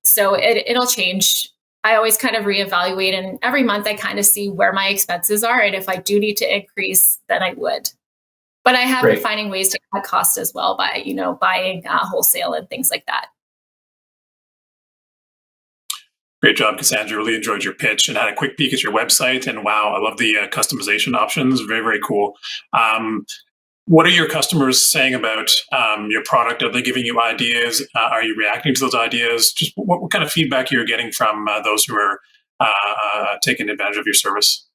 So it'll change I always kind of reevaluate, and every month I kind of see where my expenses are. And if I do need to increase, then I would. But I have been finding ways to cut costs as well by, buying wholesale and things like that. Great job, Cassandra. Really enjoyed your pitch and had a quick peek at your website. And wow, I love the customization options. Very, very cool. What are your customers saying about your product? Are they giving you ideas? Are you reacting to those ideas? Just what kind of feedback you're getting from those who are taking advantage of your service?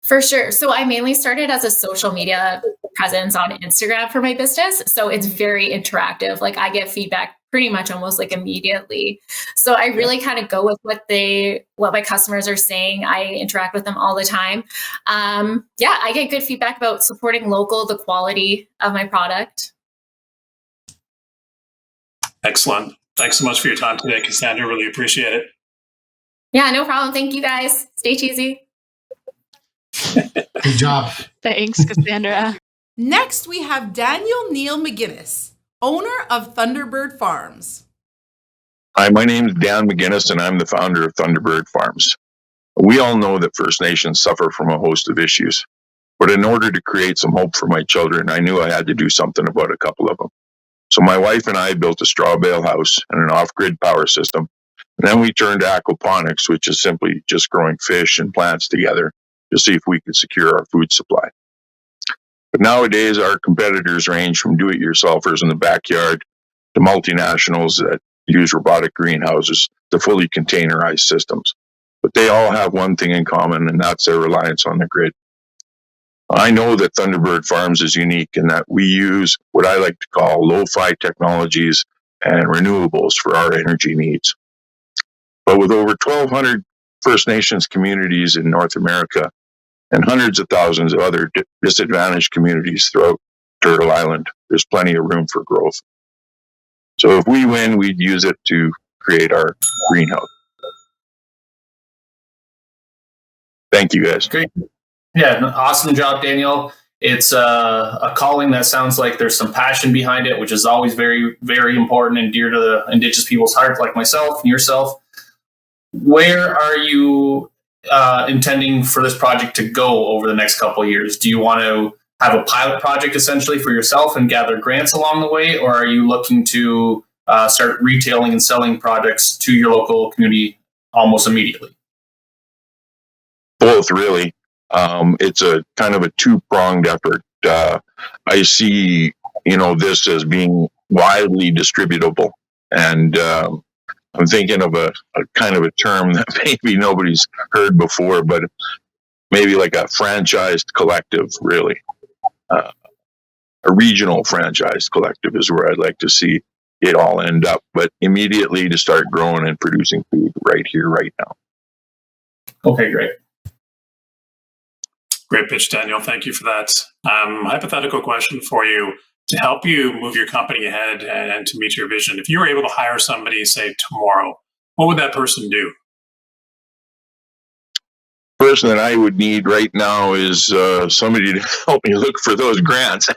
For sure. So I mainly started as a social media presence on Instagram for my business. So it's very interactive. Like I get feedback pretty much almost like immediately. So I really kind of go with what my customers are saying. I interact with them all the time. I get good feedback about supporting local, the quality of my product. Excellent. Thanks so much for your time today, Cassandra. Really appreciate it. Yeah, no problem. Thank you guys. Stay cheesy. Good job. Thanks, Cassandra. Next, we have Daniel Neil McGinnis, owner of Thunderbird Farms. Hi, my name is Dan McGinnis, and I'm the founder of Thunderbird Farms. We all know that First Nations suffer from a host of issues, but in order to create some hope for my children, I knew I had to do something about a couple of them. So my wife and I built a straw bale house and an off-grid power system, and then we turned to aquaponics, which is simply just growing fish and plants together to see if we could secure our food supply. But nowadays, our competitors range from do-it-yourselfers in the backyard to multinationals that use robotic greenhouses to fully containerized systems. But they all have one thing in common, and that's their reliance on the grid. I know that Thunderbird Farms is unique in that we use what I like to call lo-fi technologies and renewables for our energy needs. But with over 1,200 First Nations communities in North America, and hundreds of thousands of other disadvantaged communities throughout Turtle Island, there's plenty of room for growth. So if we win, we'd use it to create our greenhouse. Thank you, guys. Great. Yeah, awesome job, Daniel. It's a calling that sounds like there's some passion behind it, which is always very, very important and dear to the Indigenous people's heart, like myself and yourself. Where are you intending for this project to go over the next couple of years? Do you want to have a pilot project essentially for yourself and gather grants along the way, or are you looking to start retailing and selling products to your local community almost immediately? Both, really. It's a kind of a two-pronged effort. I see, this as being widely distributable, and I'm thinking of a kind of a term that maybe nobody's heard before, but maybe like a franchised collective, really. A regional franchised collective is where I'd like to see it all end up, but immediately to start growing and producing food right here, right now. Okay, great. Great pitch, Daniel. Thank you for that. Hypothetical question for you. To help you move your company ahead and to meet your vision, if you were able to hire somebody, say, tomorrow, what would that person do? The person that I would need right now is somebody to help me look for those grants.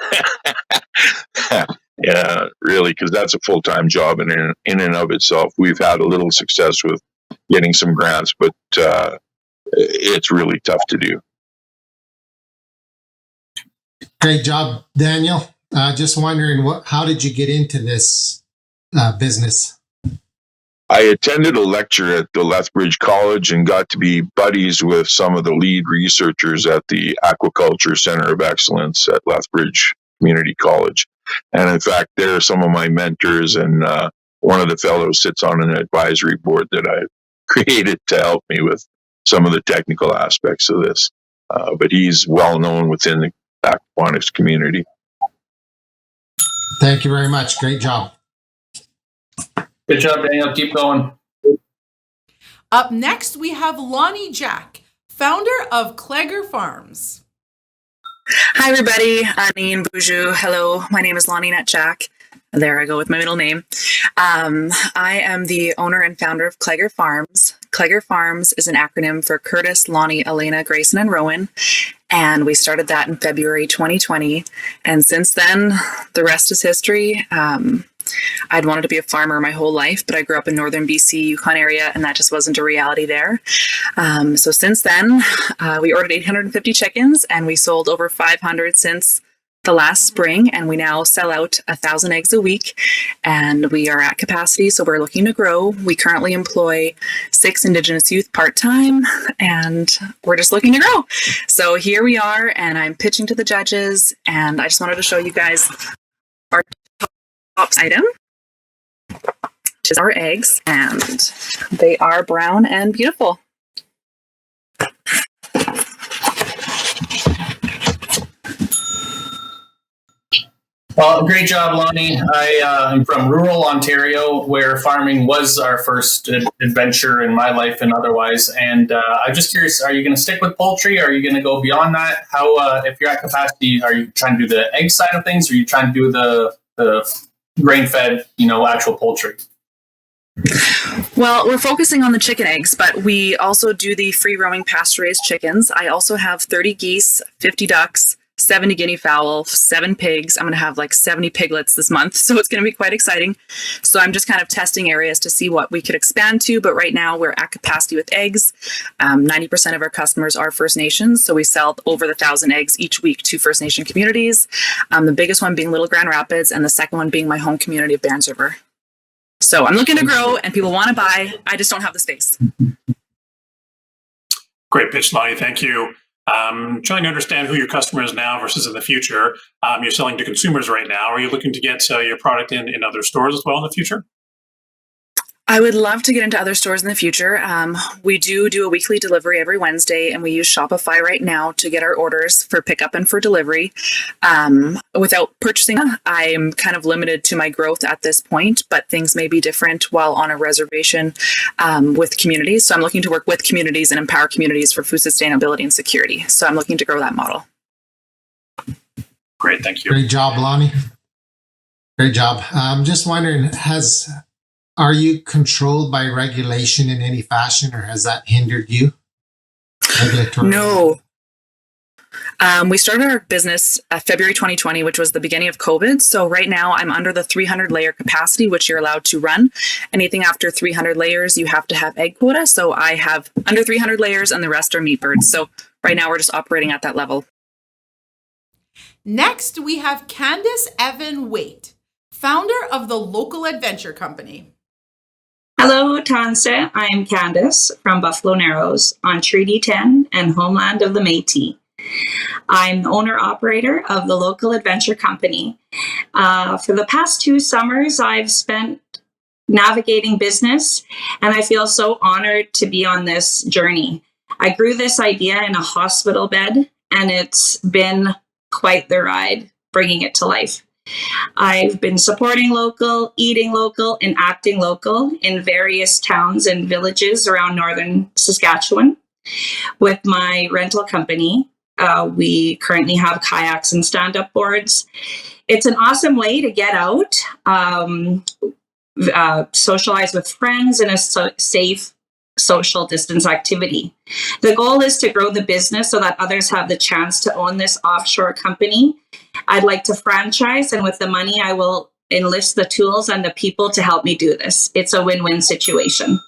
Yeah, really, because that's a full-time job in and of itself. We've had a little success with getting some grants, but it's really tough to do. Great job, Daniel. Just wondering, how did you get into this business? I attended a lecture at the Lethbridge College and got to be buddies with some of the lead researchers at the Aquaculture Center of Excellence at Lethbridge Community College. And in fact, they're some of my mentors, and one of the fellows sits on an advisory board that I created to help me with some of the technical aspects of this. But he's well known within the aquaponics community. Thank you very much. Great job. Good job, Daniel. Keep going. Up next, we have Loni Jack, founder of Clegger Farms. Hi, everybody. Anine Boujou. Hello, my name is Loni Jack. There I go with my middle name. I am the owner and founder of Clegger Farms. Clegger Farms is an acronym for Curtis, Lonnie, Elena, Grayson, and Rowan. And we started that in February 2020. And since then, the rest is history. I'd wanted to be a farmer my whole life, but I grew up in northern BC, Yukon area, and that just wasn't a reality there. So since then, we ordered 850 chickens, and we sold over 500 since the last spring, and we now sell out 1,000 eggs a week, and we are at capacity, so we're looking to grow. We currently employ 6 Indigenous youth part-time, and we're just looking to grow. So here we are, and I'm pitching to the judges, and I just wanted to show you guys our top item, which is our eggs, and they are brown and beautiful. Well, great job, Loni. I am from rural Ontario, where farming was our first adventure in my life and otherwise. And I'm just curious, are you going to stick with poultry? Are you going to go beyond that? How, if you're at capacity, are you trying to do the egg side of things, or are you trying to do the grain-fed, actual poultry? Well, we're focusing on the chicken eggs, but we also do the free-roaming pasture-raised chickens. I also have 30 geese, 50 ducks, 70 guinea fowl, 7 pigs. I'm going to have like 70 piglets this month, so it's going to be quite exciting. So I'm just kind of testing areas to see what we could expand to, but right now we're at capacity with eggs. 90% of our customers are First Nations, so we sell over 1,000 eggs each week to First Nation communities. The biggest one being Little Grand Rapids, and the second one being my home community of Barnes River. So I'm looking to grow, and people want to buy. I just don't have the space. Great pitch, Loni. Thank you. Trying to understand who your customer is now versus in the future. You're selling to consumers right now. Are you looking to get your product in other stores as well in the future? I would love to get into other stores in the future. We do a weekly delivery every Wednesday, and we use Shopify right now to get our orders for pickup and for delivery. Without purchasing, I'm kind of limited to my growth at this point, but things may be different while on a reservation with communities. So I'm looking to work with communities and empower communities for food sustainability and security. So I'm looking to grow that model. Great, thank you. Great job, Loni. Great job. I'm just wondering, are you controlled by regulation in any fashion, or has that hindered you? No. We started our business February 2020, which was the beginning of COVID. So right now I'm under the 300 layer capacity, which you're allowed to run. Anything after 300 layers, you have to have egg quota. So I have under 300 layers, and the rest are meat birds. So right now we're just operating at that level. Next, we have Candice Evans-Waite, founder of the Local Adventure Company. Hello, Tanse. I am Candice from Buffalo Narrows on Treaty 10 and homeland of the Métis. I'm the owner-operator of the Local Adventure Company. For the past 2 summers, I've spent navigating business, and I feel so honored to be on this journey. I grew this idea in a hospital bed, and it's been quite the ride bringing it to life. I've been supporting local, eating local, and acting local in various towns and villages around northern Saskatchewan. With my rental company, we currently have kayaks and stand-up boards. It's an awesome way to get out, socialize with friends in a safe social distance activity. The goal is to grow the business so that others have the chance to own this offshore company. I'd like to franchise, and with the money, I will enlist the tools and the people to help me do this. It's a win-win situation.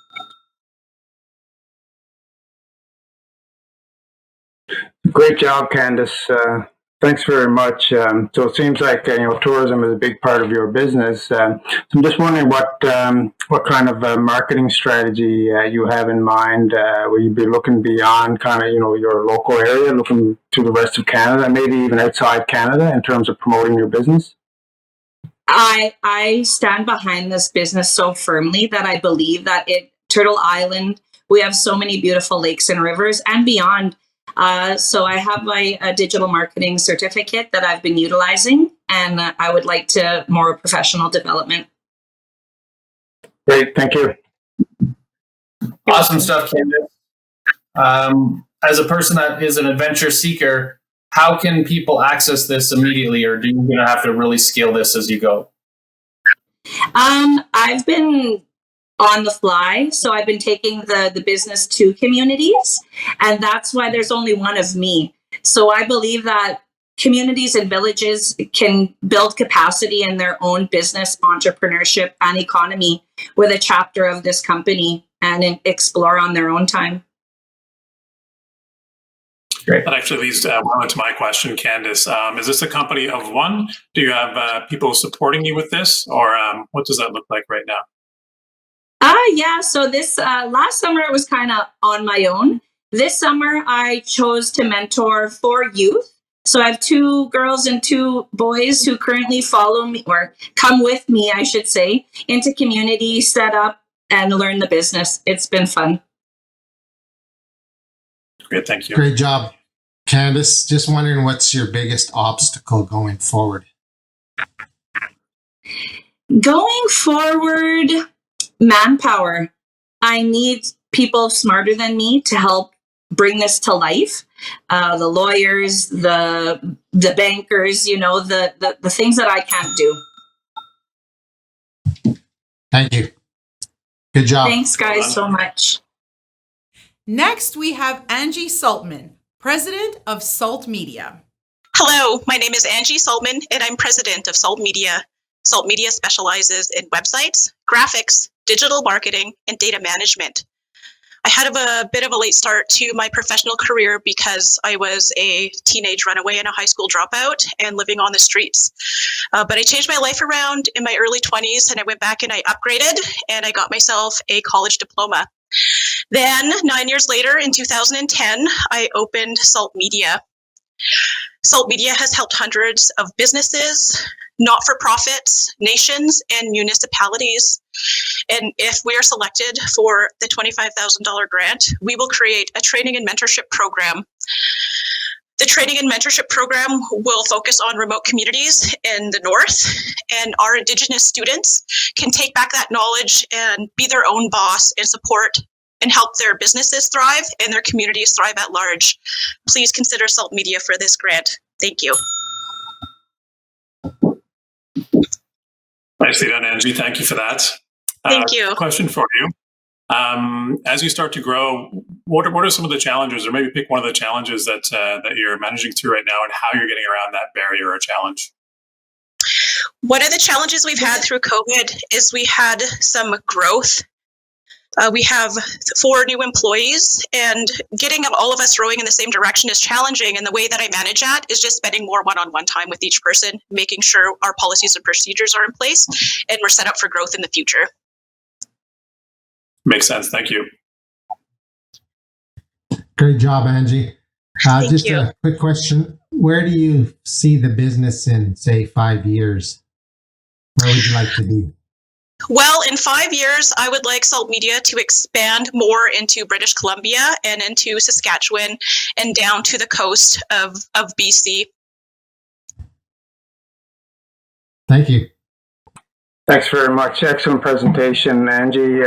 Great job, Candice. Thanks very much. So it seems like tourism is a big part of your business. So I'm just wondering what kind of marketing strategy you have in mind. Will you be looking beyond kind of your local area, looking to the rest of Canada, maybe even outside Canada in terms of promoting your business? I stand behind this business so firmly that I believe that Turtle Island, we have so many beautiful lakes and rivers and beyond. So I have my digital marketing certificate that I've been utilizing, and I would like to more professional development. Great, thank you. Awesome stuff, Candice. As a person that is an adventure seeker, how can people access this immediately, or do you going to have to really scale this as you go? I've been on the fly. So I've been taking the business to communities, and that's why there's only one of me. So I believe that communities and villages can build capacity in their own business, entrepreneurship, and economy with a chapter of this company and explore on their own time. Great. That actually leads well into my question, Candice. Is this a company of one? Do you have people supporting you with this, or what does that look like right now? Yeah. So this last summer, it was kind of on my own. This summer, I chose to mentor 4 youth. So I have 2 girls and 2 boys who currently follow me, or come with me, I should say, into community, set up, and learn the business. It's been fun. Great, thank you. Great job, Candice. Just wondering, what's your biggest obstacle going forward? Going forward, manpower. I need people smarter than me to help bring this to life. The lawyers, the bankers, the things that I can't do. Thank you. Good job. Thanks, guys, so much. Next, we have Angie Saltman, president of Salt Media. Hello, my name is Angie Saltman, and I'm president of Salt Media. Salt Media specializes in websites, graphics, digital marketing, and data management. I had a bit of a late start to my professional career because I was a teenage runaway and a high school dropout and living on the streets. But I changed my life around in my early 20s, and I went back and I upgraded and I got myself a college diploma. Then 9 years later, in 2010, I opened Salt Media. Salt Media has helped hundreds of businesses, not-for-profits, nations, and municipalities. And if we are selected for the $25,000 grant, we will create a training and mentorship program. The training and mentorship program will focus on remote communities in the North, and our Indigenous students can take back that knowledge and be their own boss and support and help their businesses thrive and their communities thrive at large. Please consider Salt Media for this grant. Thank you. Nicely done, Angie. Thank you for that. Thank you. Question for you. As you start to grow, what are some of the challenges, or maybe pick one of the challenges that you're managing through right now and how you're getting around that barrier or challenge? One of the challenges we've had through COVID is we had some growth. We have 4 new employees, and getting all of us rowing in the same direction is challenging. And the way that I manage that is just spending more one-on-one time with each person, making sure our policies and procedures are in place and we're set up for growth in the future. Makes sense. Thank you. Great job, Angie. Just you. a quick question. Where do you see the business in, say, 5 years? Where would you like to be? Well, in 5 years, I would like Salt Media to expand more into British Columbia and into Saskatchewan and down to the coast of BC. Thank you. Thanks very much. Excellent presentation, Angie.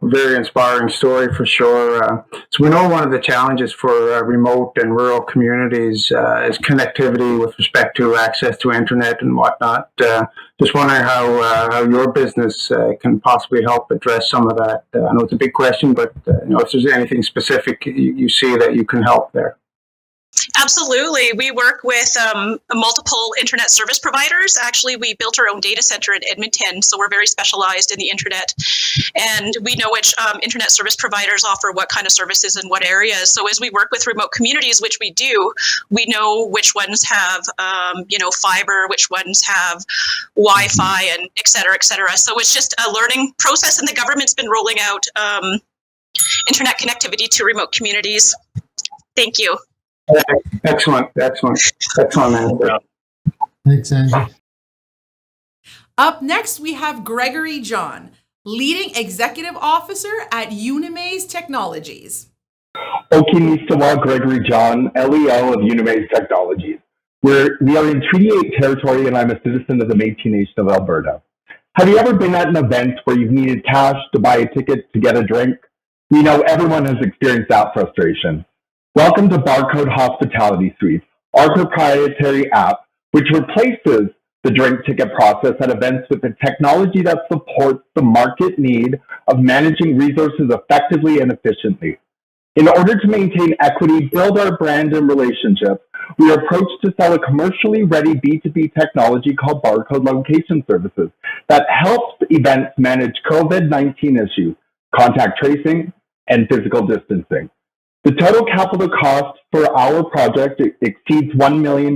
Very inspiring story for sure. So we know one of the challenges for remote and rural communities is connectivity with respect to access to internet and whatnot. Just wondering how your business can possibly help address some of that. I know it's a big question, but if there's anything specific you see that you can help there. Absolutely. We work with multiple internet service providers. Actually, we built our own data center in Edmonton, so we're very specialized in the internet. And we know which internet service providers offer what kind of services in what areas. So as we work with remote communities, which we do, we know which ones have, fiber, which ones have Wi-Fi, and et cetera, et cetera. So it's just a learning process, and the government's been rolling out internet connectivity to remote communities. Thank you. Excellent answer. Thanks, Angie. Up next, we have Gregory John, leading executive officer at Unimaze Technologies. Okinistawa Gregory John, LEO of Unimaze Technologies. We are in Treaty 8 territory, and I'm a citizen of the Métis Nation of Alberta. Have you ever been at an event where you've needed cash to buy a ticket to get a drink? We know everyone has experienced that frustration. Welcome to Barcode Hospitality Suite, our proprietary app, which replaces the drink ticket process at events with the technology that supports the market need of managing resources effectively and efficiently. In order to maintain equity, build our brand and relationship, we are approached to sell a commercially ready B2B technology called Barcode Location Services that helps events manage COVID-19 issues, contact tracing, and physical distancing. The total capital cost for our project exceeds $1 million.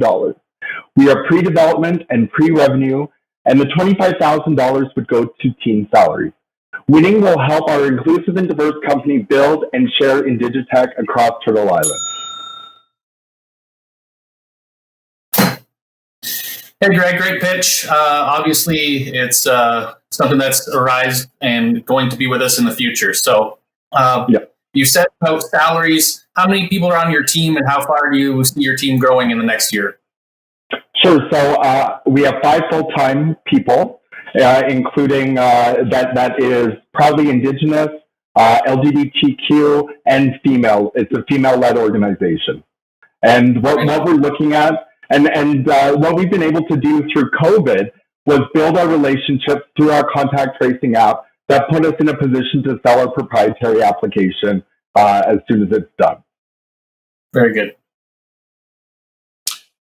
We are pre-development and pre-revenue, and the $25,000 would go to team salaries. Winning will help our inclusive and diverse company build and share Indigitech across Turtle Island. Hey, Greg, great pitch. Obviously, it's something that's arisen and going to be with us in the future. So you said about salaries. How many people are on your team, and how far do you see your team growing in the next year? Sure. So we have 5 full-time people, including that is proudly Indigenous, LGBTQ, and female. It's a female-led organization. And what we're looking at, and what we've been able to do through COVID was build our relationships through our contact tracing app that put us in a position to sell our proprietary application as soon as it's done. Very good.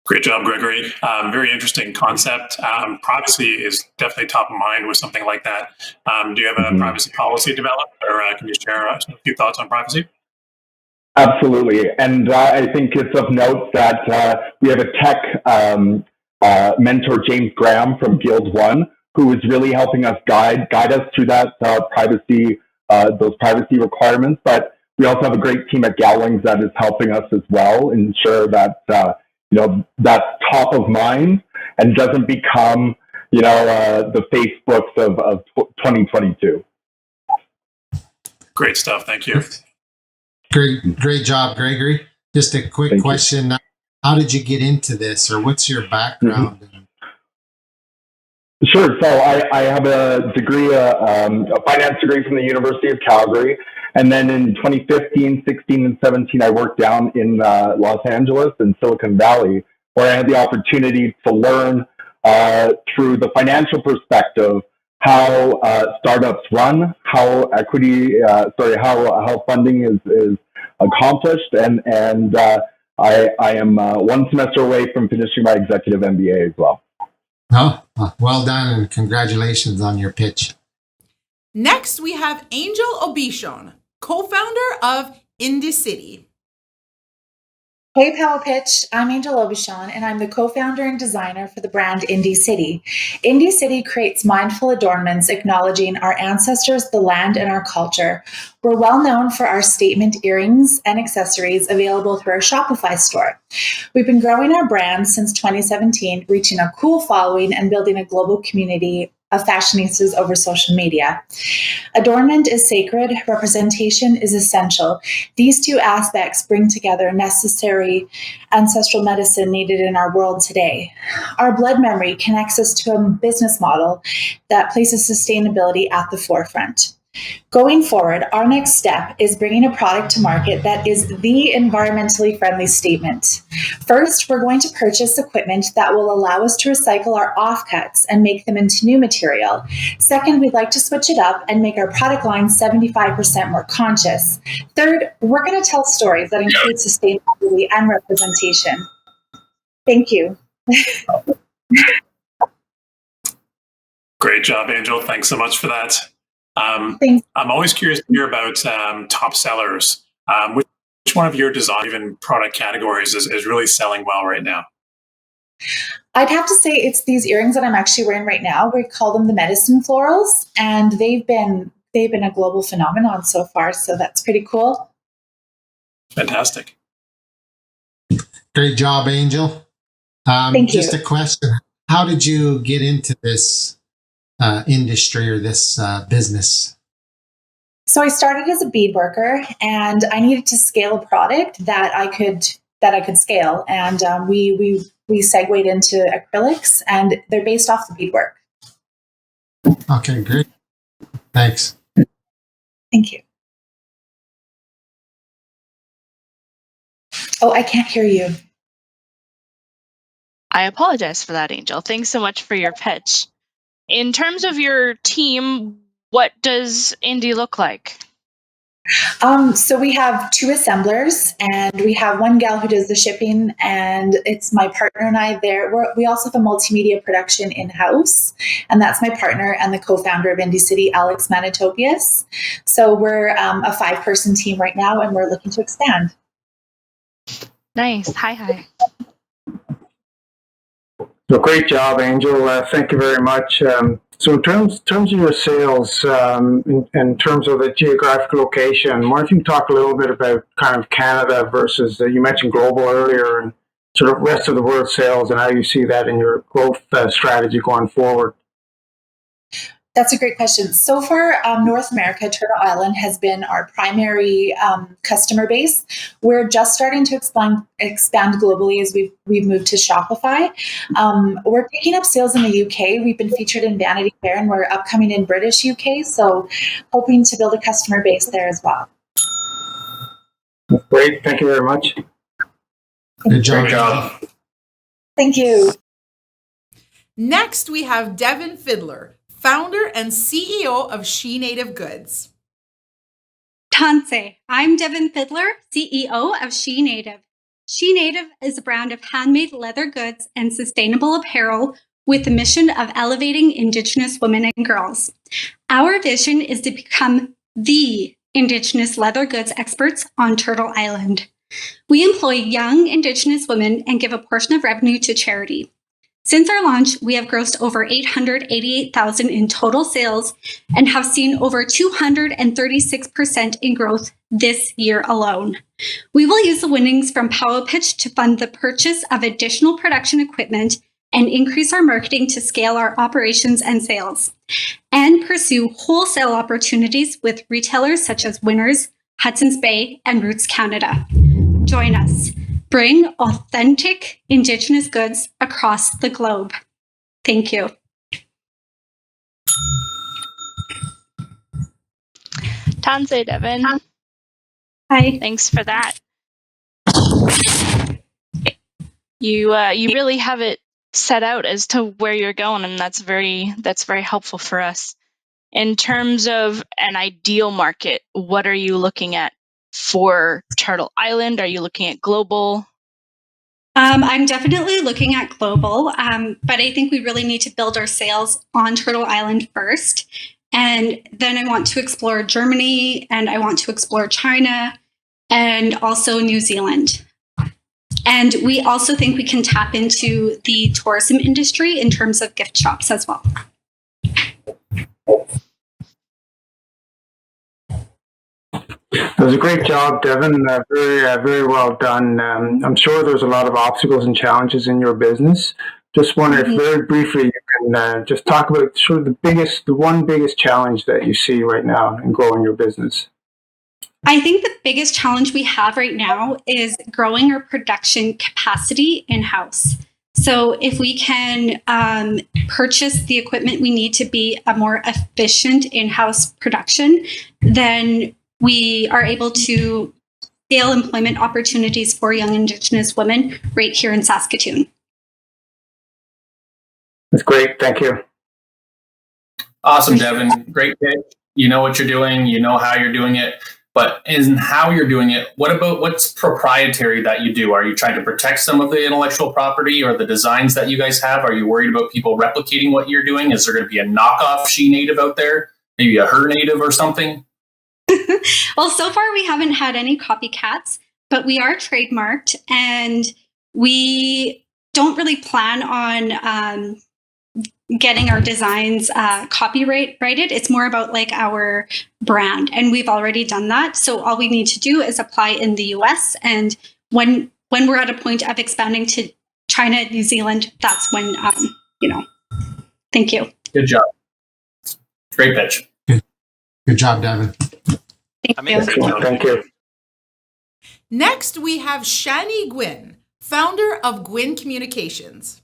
Great job, Gregory. Very interesting concept. Privacy is definitely top of mind with something like that. Do you have a privacy policy developed, or can you share a few thoughts on privacy? Absolutely. And I think it's of note that we have a tech mentor, James Graham from Guild 1, who is really helping us guide us through that privacy, those privacy requirements. But we also have a great team at Gowlings that is helping us as well, ensure that that's top of mind and doesn't become the Facebooks of 2022. Great stuff. Thank you. Great job, Gregory. Just a quick question. How did you get into this, or what's your background? Sure. So I have a degree, a finance degree from the University of Calgary. And then in 2015, 16, and 17, I worked down in Los Angeles and Silicon Valley, where I had the opportunity to learn through the financial perspective how startups run, how how funding is accomplished, and I am 1 semester away from finishing my executive MBA as well. Oh, well done, and congratulations on your pitch. Next, we have Angel Aubichon, co-founder of Indicity. Hey, Power Pitch. I'm Angel Aubichon, and I'm the co-founder and designer for the brand Indicity. Indicity creates mindful adornments acknowledging our ancestors, the land, and our culture. We're well known for our statement earrings and accessories available through our Shopify store. We've been growing our brand since 2017, reaching a cool following and building a global community of fashionistas over social media. Adornment is sacred, representation is essential. These two aspects bring together necessary ancestral medicine needed in our world today. Our blood memory connects us to a business model that places sustainability at the forefront. Going forward, our next step is bringing a product to market that is the environmentally friendly statement. First, we're going to purchase equipment that will allow us to recycle our offcuts and make them into new material. Second, we'd like to switch it up and make our product line 75% more conscious. Third, we're going to tell stories that include sustainability and representation. Thank you. Great job, Angel. Thanks so much for that. I'm always curious to hear about top sellers. Which one of your design, even product categories, is really selling well right now? I'd have to say it's these earrings that I'm actually wearing right now. We call them the medicine florals, and they've been a global phenomenon so far. So that's pretty cool. Fantastic. Great job, Angel. Thank you. Just a question: how did you get into this industry or this business? So I started as a bead worker, and I needed to scale a product that I could scale, and we segued into acrylics, and they're based off the beadwork. Okay, great. Thanks. Thank you. Oh, I can't hear you. I apologize for that, Angel. Thanks so much for your pitch. In terms of your team, what does Indy look like? So we have 2 assemblers, and we have one gal who does the shipping, and it's my partner and I there. We also have a multimedia production in-house, and that's my partner and the co-founder of Indie City, Alex Manitobius. So we're a 5-person team right now, and we're looking to expand. Nice. Hi. So great job, Angel. Thank you very much. So in terms of your sales, in terms of the geographic location, why don't you talk a little bit about kind of Canada versus, you mentioned global earlier, and sort of rest of the world sales and how you see that in your growth strategy going forward? That's a great question. So far, North America, Turtle Island has been our primary customer base. We're just starting to expand globally as we've moved to Shopify. We're picking up sales in the UK. We've been featured in Vanity Fair, and we're upcoming in British UK. So hoping to build a customer base there as well. Great. Thank you very much. Good job. Great job. Thank you. Next, we have Devon Fiddler, founder and CEO of She Native Goods. Tanse, I'm Devon Fiddler, CEO of She Native. She Native is a brand of handmade leather goods and sustainable apparel with the mission of elevating Indigenous women and girls. Our vision is to become the Indigenous leather goods experts on Turtle Island. We employ young Indigenous women and give a portion of revenue to charity. Since our launch, we have grossed over $888,000 in total sales and have seen over 236% in growth this year alone. We will use the winnings from Power Pitch to fund the purchase of additional production equipment and increase our marketing to scale our operations and sales, and pursue wholesale opportunities with retailers such as Winners, Hudson's Bay, and Roots Canada. Join us. Bring authentic Indigenous goods across the globe. Thank you. Tanse, Devon. Hi. Thanks for that. You really have it set out as to where you're going, and that's very helpful for us. In terms of an ideal market, what are you looking at for Turtle Island? Are you looking at global? I'm definitely looking at global, but I think we really need to build our sales on Turtle Island first. And then I want to explore Germany, and I want to explore China, and also New Zealand. And we also think we can tap into the tourism industry in terms of gift shops as well. It was a great job, Devon. Very well done. I'm sure there's a lot of obstacles and challenges in your business. Just wonder if very briefly you can just talk about sort of the one biggest challenge that you see right now in growing your business. I think the biggest challenge we have right now is growing our production capacity in-house. So if we can purchase the equipment we need to be a more efficient in-house production, then we are able to scale employment opportunities for young Indigenous women right here in Saskatoon. That's great. Thank you. Awesome, Devon. Great pitch. You know what you're doing. You know how you're doing it. But in how you're doing it, what's proprietary that you do? Are you trying to protect some of the intellectual property or the designs that you guys have? Are you worried about people replicating what you're doing? Is there going to be a knockoff She Native out there? Maybe a Her Native or something? Well, so far we haven't had any copycats, but we are trademarked, and we don't really plan on getting our designs copyrighted. It's more about like our brand, and we've already done that. So all we need to do is apply in the US, and when we're at a point of expanding to China, New Zealand, that's when Thank you. Good job. Great pitch. Good job, Devon. Thank you. Next, we have Shani Gwin, founder of Gwin Communications.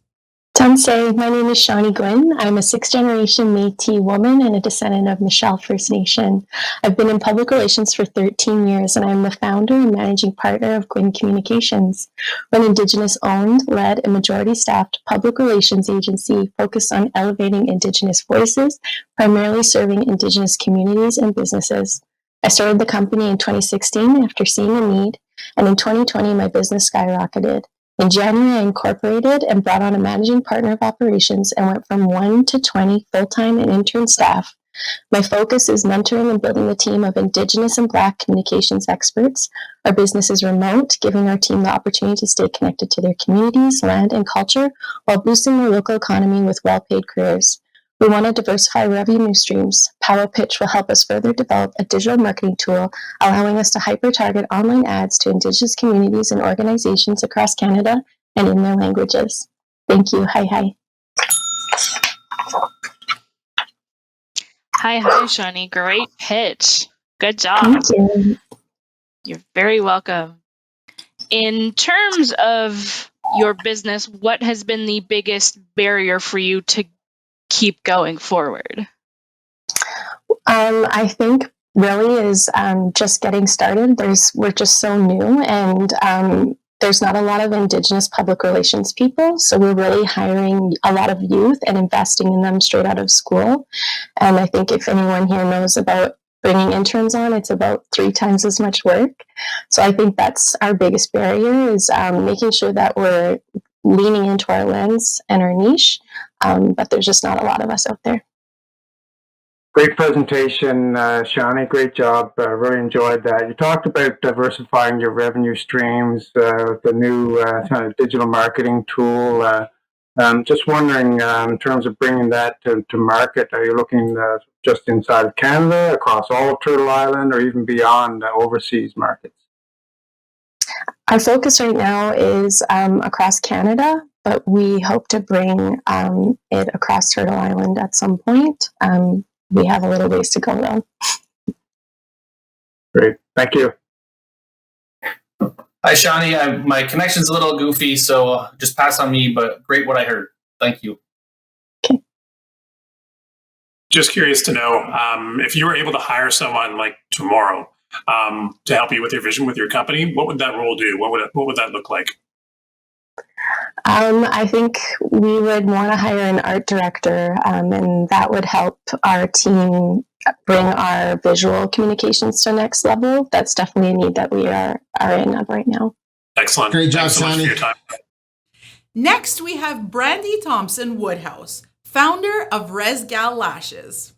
Tanse, my name is Shani Gwin. I'm a 6th-generation Métis woman and a descendant of Michelle First Nation. I've been in public relations for 13 years, and I'm the founder and managing partner of Gwin Communications. We're an Indigenous-owned, led, and majority-staffed public relations agency focused on elevating Indigenous voices, primarily serving Indigenous communities and businesses. I started the company in 2016 after seeing a need, and in 2020, my business skyrocketed. In January, I incorporated and brought on a managing partner of operations and went from 1 to 20 full-time and intern staff. My focus is mentoring and building a team of Indigenous and Black communications experts. Our business is remote, giving our team the opportunity to stay connected to their communities, land, and culture while boosting their local economy with well-paid careers. We want to diversify revenue streams. Power Pitch will help us further develop a digital marketing tool, allowing us to hyper-target online ads to Indigenous communities and organizations across Canada and in their languages. Thank you. Hi, hi. Hi, Shani. Great pitch. Good job. Thank you. You're very welcome. In terms of your business, what has been the biggest barrier for you to keep going forward? I think really is just getting started. We're just so new, and there's not a lot of Indigenous public relations people, so we're really hiring a lot of youth and investing in them straight out of school. And I think if anyone here knows about bringing interns on, it's about 3 times as much work. So I think that's our biggest barrier, is making sure that we're leaning into our lens and our niche, but there's just not a lot of us out there. Great presentation, Shani. Great job. Really enjoyed that. You talked about diversifying your revenue streams, the new kind of digital marketing tool. Just wondering, in terms of bringing that to market, are you looking just inside of Canada, across all of Turtle Island, or even beyond overseas markets? Our focus right now is across Canada, but we hope to bring it across Turtle Island at some point. We have a little ways to go though. Great, thank you. Hi, Shani. My connection's a little goofy, so just pass on me, but great what I heard. Thank you. Just curious to know, if you were able to hire someone like tomorrow to help you with your vision with your company, what would that role do? What would that look like? I think we would want to hire an art director, and that would help our team bring our visual communications to the next level. That's definitely a need that we are in of right now. Excellent. Great job, Thanks so much for Shani. your time. Next, we have Brandi Thompson Woodhouse, founder of Resgal Lashes.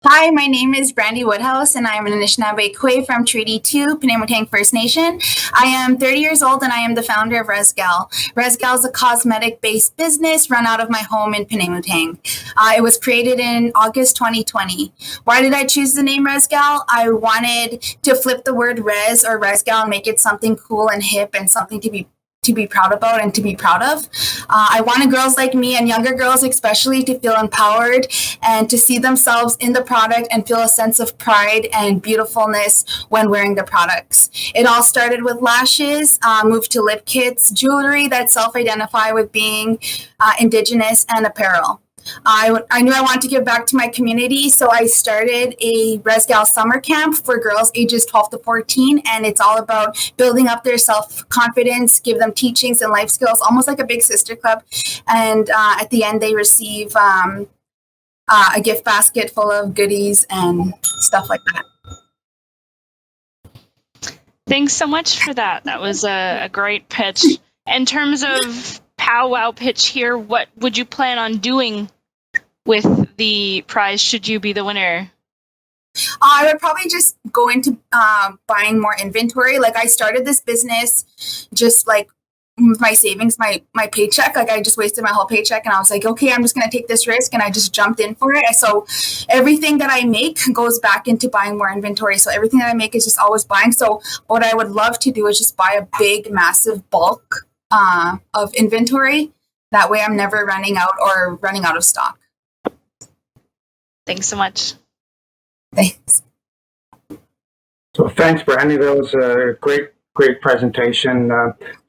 Hi, my name is Brandi Woodhouse, and I am an Anishinaabe Kwe from Treaty 2, Penamotang First Nation. I am 30 years old, and I am the founder of Resgal. Resgal is a cosmetic-based business run out of my home in Penamotang. It was created in August 2020. Why did I choose the name Resgal? I wanted to flip the word res or Resgal and make it something cool and hip and something to be proud about and to be proud of. I wanted girls like me, and younger girls especially, to feel empowered and to see themselves in the product and feel a sense of pride and beautifulness when wearing the products. It all started with lashes, moved to lip kits, jewelry that self-identify with being Indigenous, and apparel. I knew I wanted to give back to my community, so I started a Resgal summer camp for girls ages 12 to 14, and it's all about building up their self-confidence, give them teachings and life skills, almost like a big sister club. And at the end, they receive a gift basket full of goodies and stuff like that. Thanks so much for that. That was a great pitch. In terms of powwow pitch here, what would you plan on doing with the prize should you be the winner? I would probably just go into buying more inventory. Like, I started this business just like with my savings, my paycheck. Like, I just wasted my whole paycheck, and I was like, okay, I'm just going to take this risk, and I just jumped in for it. So everything that I make goes back into buying more inventory. So everything that I make is just always buying. So what I would love to do is just buy a big, massive bulk of inventory. That way I'm never running out or running out of stock. Thanks so much. Thanks. So thanks, Brandi. That was a great presentation.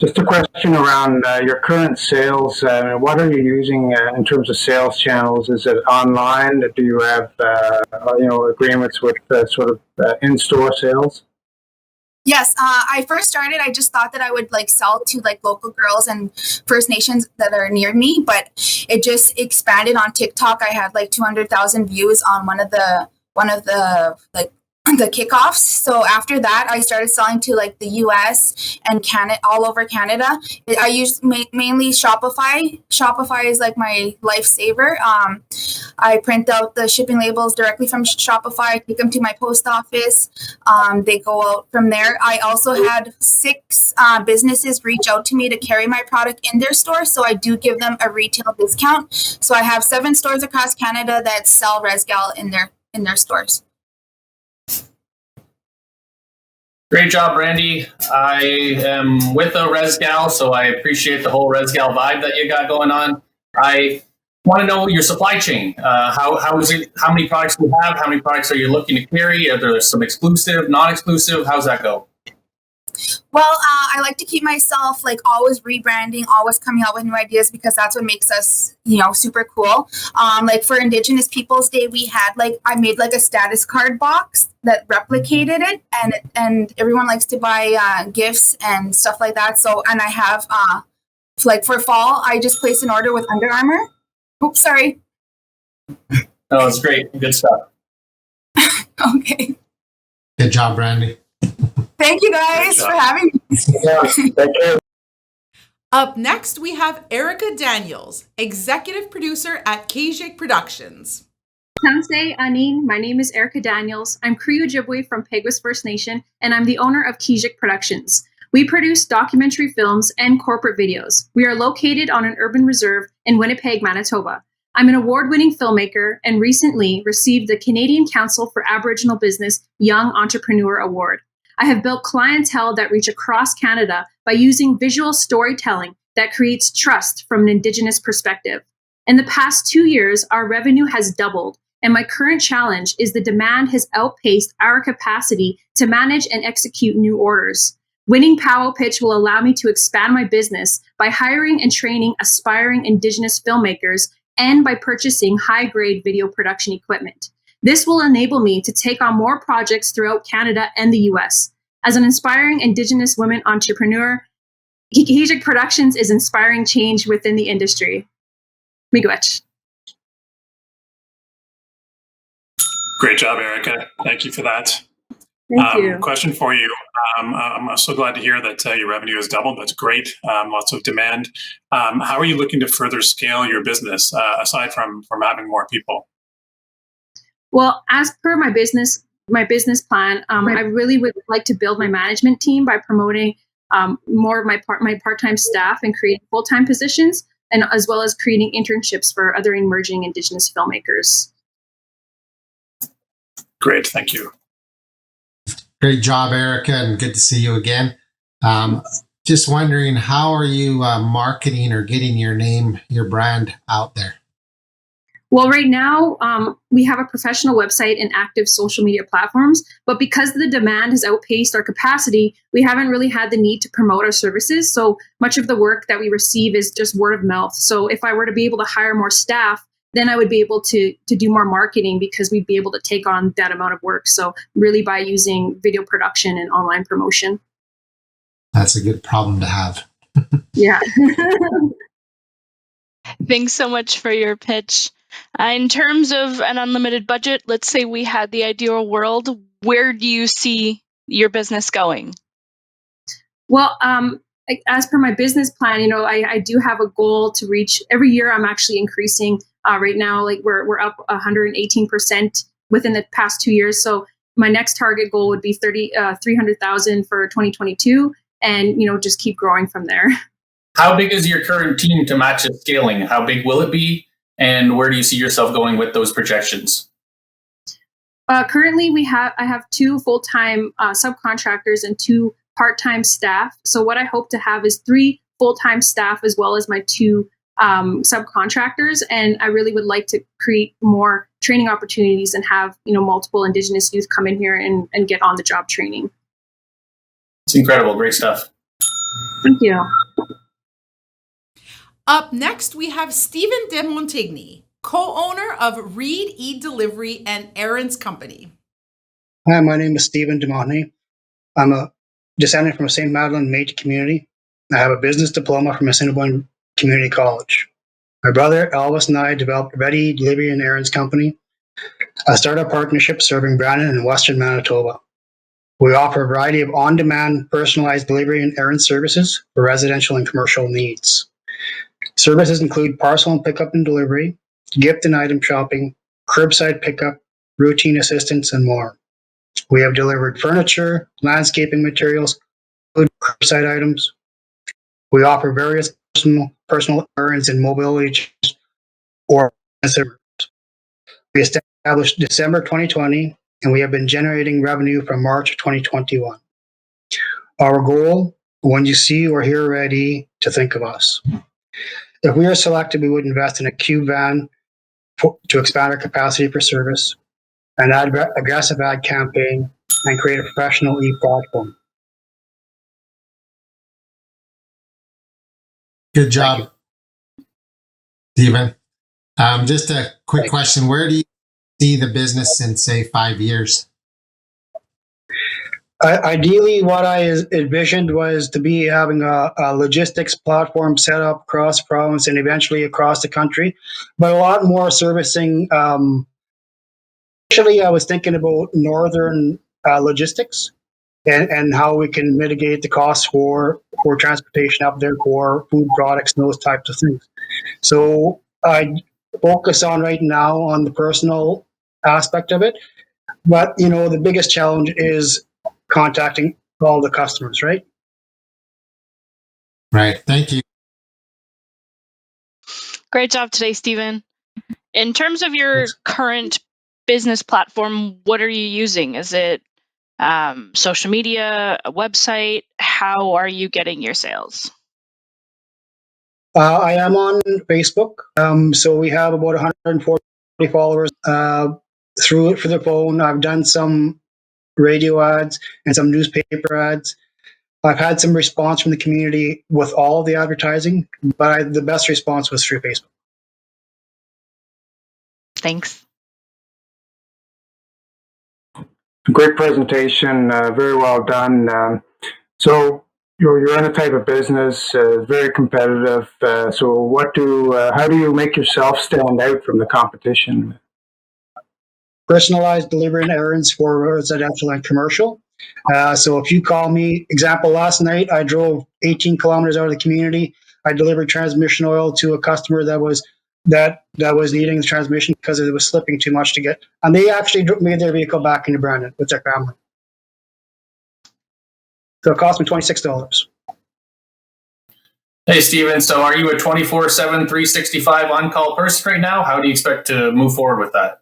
Just a question around your current sales. What are you using in terms of sales channels? Is it online? Do you have agreements with sort of in-store sales? Yes, I first started, I just thought that I would sell to local girls and First Nations that are near me, but it just expanded on TikTok. I had 200,000 views on one of the the kickoffs. So after that, I started selling to like the US and Canada, all over Canada. I use mainly Shopify. Shopify is like my lifesaver. I print out the shipping labels directly from Shopify, take them to my post office. They go out from there. I also had 6 businesses reach out to me to carry my product in their store. So I do give them a retail discount. So I have 7 stores across Canada that sell ResGal in their stores. Great job, Brandi. I am with a ResGal, so I appreciate the whole ResGal vibe that you got going on. I want to know your supply chain. How is it? How many products do you have? How many products are you looking to carry? Are there some exclusive, non-exclusive? How's that go? Well, I like to keep myself like always rebranding, always coming out with new ideas because that's what makes us, super cool. Like for Indigenous Peoples Day, I made like a status card box that replicated it, and everyone likes to buy gifts and stuff like that. So, and I have like for fall, I just placed an order with Under Armour. Oops, sorry. Oh, it's great. Good stuff. Okay. Good job, Brandi. Thank you guys for having me. Thank you. Up next, we have Erica Daniels, executive producer at Kijik Productions. Namaste, Anine. My name is Erica Daniels. I'm Cree Ojibwe from Peguis First Nation, and I'm the owner of Kijik Productions. We produce documentary films and corporate videos. We are located on an urban reserve in Winnipeg, Manitoba. I'm an award-winning filmmaker and recently received the Canadian Council for Aboriginal Business Young Entrepreneur Award. I have built clientele that reach across Canada by using visual storytelling that creates trust from an Indigenous perspective. In the past 2 years, our revenue has doubled, and my current challenge is the demand has outpaced our capacity to manage and execute new orders. Winning Powwow Pitch will allow me to expand my business by hiring and training aspiring Indigenous filmmakers and by purchasing high-grade video production equipment. This will enable me to take on more projects throughout Canada and the US. As an inspiring Indigenous women entrepreneur, Kijik Productions is inspiring change within the industry. Miigwech. Great job, Erica. Thank you for that. Thank you. Question for you. I'm so glad to hear that your revenue has doubled. That's great. Lots of demand. How are you looking to further scale your business aside from having more people? Well, as per my business plan, I really would like to build my management team by promoting more of my part-time staff and creating full-time positions, and as well as creating internships for other emerging Indigenous filmmakers. Great, thank you. Great job, Erica, and good to see you again. Just wondering, how are you marketing or getting your name, your brand out there? Well, right now, we have a professional website and active social media platforms, but because the demand has outpaced our capacity, we haven't really had the need to promote our services. So much of the work that we receive is just word of mouth. So if I were to be able to hire more staff, then I would be able to do more marketing because we'd be able to take on that amount of work. So really by using video production and online promotion. That's a good problem to have. Yeah. Thanks so much for your pitch. In terms of an unlimited budget, let's say we had the ideal world, where do you see your business going? Well, as per my business plan, I do have a goal to reach every year. I'm actually increasing right now. Like we're up 118% within the past 2 years. So my next target goal would be 300,000 for 2022, and just keep growing from there. How big is your current team to match its scaling? How big will it be? And where do you see yourself going with those projections? Currently, I have 2 full-time subcontractors and 2 part-time staff. So what I hope to have is 3 full-time staff as well as my 2 subcontractors. And I really would like to create more training opportunities and have multiple Indigenous youth come in here and get on-the-job training. It's incredible. Great stuff. Thank you. Up next, we have Stephen DeMontigny, co-owner of Reed E-Delivery and Aaron's Company. Hi, my name is Stephen DeMontigny. I'm a descendant from a St. Madeleine Métis community. I have a business diploma from Assiniboine Community College. My brother Elvis and I developed Reed E-Delivery and Aaron's Company a startup partnership serving Brandon and Western Manitoba. We offer a variety of on-demand, personalized delivery and errand services for residential and commercial needs. Services include parcel and pickup and delivery, gift and item shopping, curbside pickup, routine assistance, and more. We have delivered furniture, landscaping materials, food, curbside items. We offer various personal errands and mobility or we established December 2020, and we have been generating revenue from March 2021. Our goal, when you see or hear ready, to think of us. If we are selected, we would invest in a cube van to expand our capacity for service, an aggressive ad campaign, and create a professional e-platform. Good job, Devon. Just a quick question. Where do you see the business in, say, 5 years? Ideally, what I envisioned was to be having a logistics platform set up across province and eventually across the country, but a lot more servicing. Initially, I was thinking about northern logistics and how we can mitigate the costs for transportation up there for food products and those types of things. So I focus on right now on the personal aspect of it, but the biggest challenge is contacting all the customers, right? Right. Thank you. Great job today, Stephen. In terms of your current business platform, what are you using? Is it social media, a website? How are you getting your sales? I am on Facebook. So we have about 140 followers through it for the phone. I've done some radio ads and some newspaper ads. I've had some response from the community with all of the advertising, but the best response was through Facebook. Thanks. Great presentation, very well done. So you're in a type of business, very competitive. So how do you make yourself stand out from the competition? Personalized delivery and errands for residential and commercial. So if you call me, example, last night I drove 18 kilometers out of the community. I delivered transmission oil to a customer that was needing the transmission because it was slipping too much to get, and they actually made their vehicle back into Brandon with their family. So it cost me $26. Hey, Stephen. So are you a 24/7, 365 on-call person right now? How do you expect to move forward with that?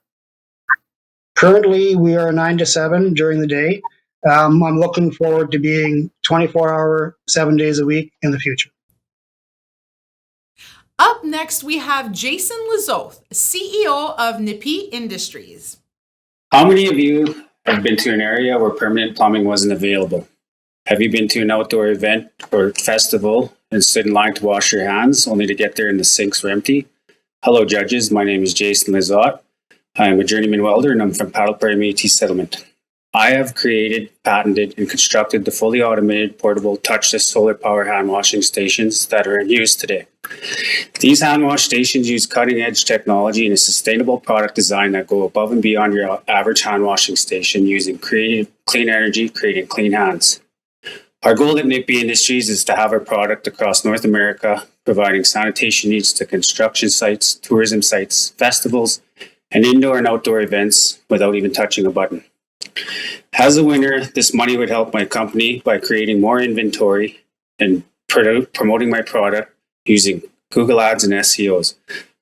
Currently, we are 9 to 7 during the day. I'm looking forward to being 24-hour, 7 days a week in the future. Up next, we have Jason Lizotte, CEO of Nipi Industries. How many of you have been to an area where permanent plumbing wasn't available? Have you been to an outdoor event or festival and stood in line to wash your hands only to get there and the sinks were empty? Hello, judges. My name is Jason Lizotte. I am a journeyman welder and I'm from Paddle Prairie Métis Settlement. I have created, patented, and constructed the fully automated, portable, touchless solar power hand washing stations that are in use today. These hand wash stations use cutting-edge technology and a sustainable product design that go above and beyond your average hand washing station using creative, clean energy, creating clean hands. Our goal at Nipi Industries is to have our product across North America, providing sanitation needs to construction sites, tourism sites, festivals, and indoor and outdoor events without even touching a button. As a winner, this money would help my company by creating more inventory and promoting my product using Google Ads and SEOs.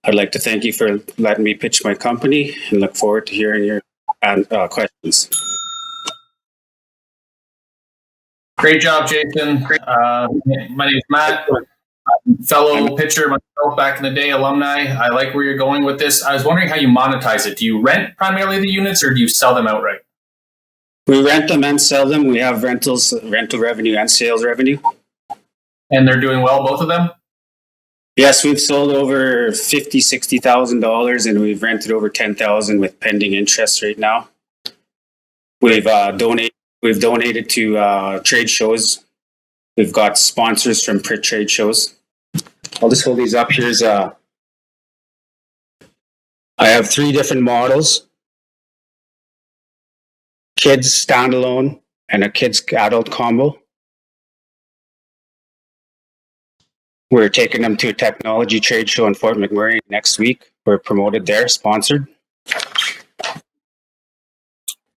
I'd like to thank you for letting me pitch my company and look forward to hearing your questions. Great job, Jason. My name is Matt, fellow pitcher myself back in the day, alumni. I like where you're going with this. I was wondering how you monetize it. Do you rent primarily the units or do you sell them outright? We rent them and sell them. We have rental revenue and sales revenue. And they're doing well, both of them? Yes, we've sold over $50,000, $60,000 and we've rented over $10,000 with pending interest right now. We've donated to trade shows. We've got sponsors from trade shows. I'll just hold these up. Here's I have 3 different models. kids standalone, and a kids adult combo. We're taking them to a technology trade show in Fort McMurray next week. We're promoted there, sponsored.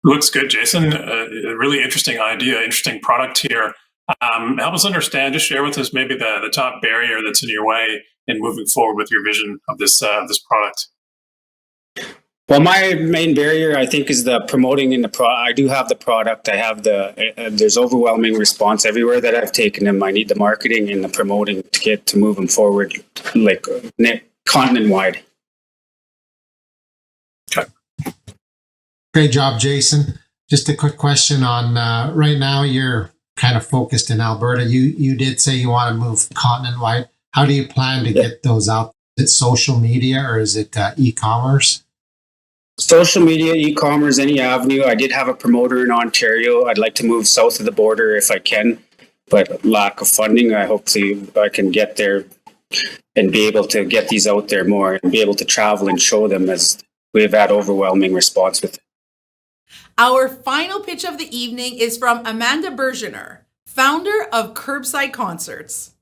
Looks good, Jason. A really interesting idea, interesting product here. Help us understand, just share with us maybe the top barrier that's in your way in moving forward with your vision of this product. Well, my main barrier, I think, is the promoting in the I do have the product. I have there's overwhelming response everywhere that I've taken them. I need the marketing and the promoting to get to move them forward, like continent wide. Okay. Great job, Jason. Just a quick question on right now you're kind of focused in Alberta. You did say you want to move continent wide. How do you plan to get those out? Is it social media or is it e-commerce? Social media, e-commerce, any avenue. I did have a promoter in Ontario. I'd like to move south of the border if I can, but lack of funding. Hopefully I can get there and be able to get these out there more and be able to travel and show them, as we've had overwhelming response with it. Our final pitch of the evening is from Amanda Burgenner, founder of Curbside Concerts.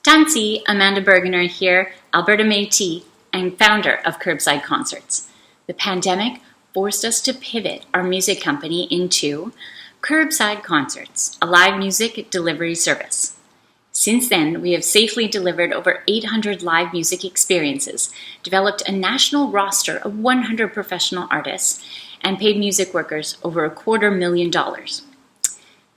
Tansi, Amanda Burgenner here, Alberta Métis, and founder of Curbside Concerts. The pandemic forced us to pivot our music company into Curbside Concerts, a live music delivery service. Since then, we have safely delivered over 800 live music experiences, developed a national roster of 100 professional artists, and paid music workers over $250,000.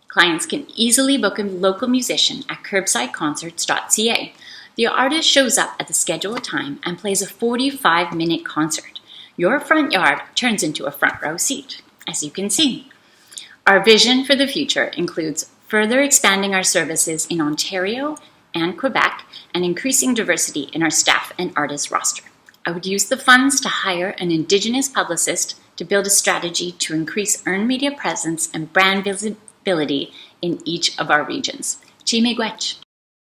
Clients can easily book a local musician at curbsideconcerts.ca. The artist shows up at the scheduled time and plays a 45-minute concert. Your front yard turns into a front row seat, as you can see. Our vision for the future includes further expanding our services in Ontario and Quebec and increasing diversity in our staff and artist roster. I would use the funds to hire an Indigenous publicist to build a strategy to increase earned media presence and brand visibility in each of our regions. Chimigwech.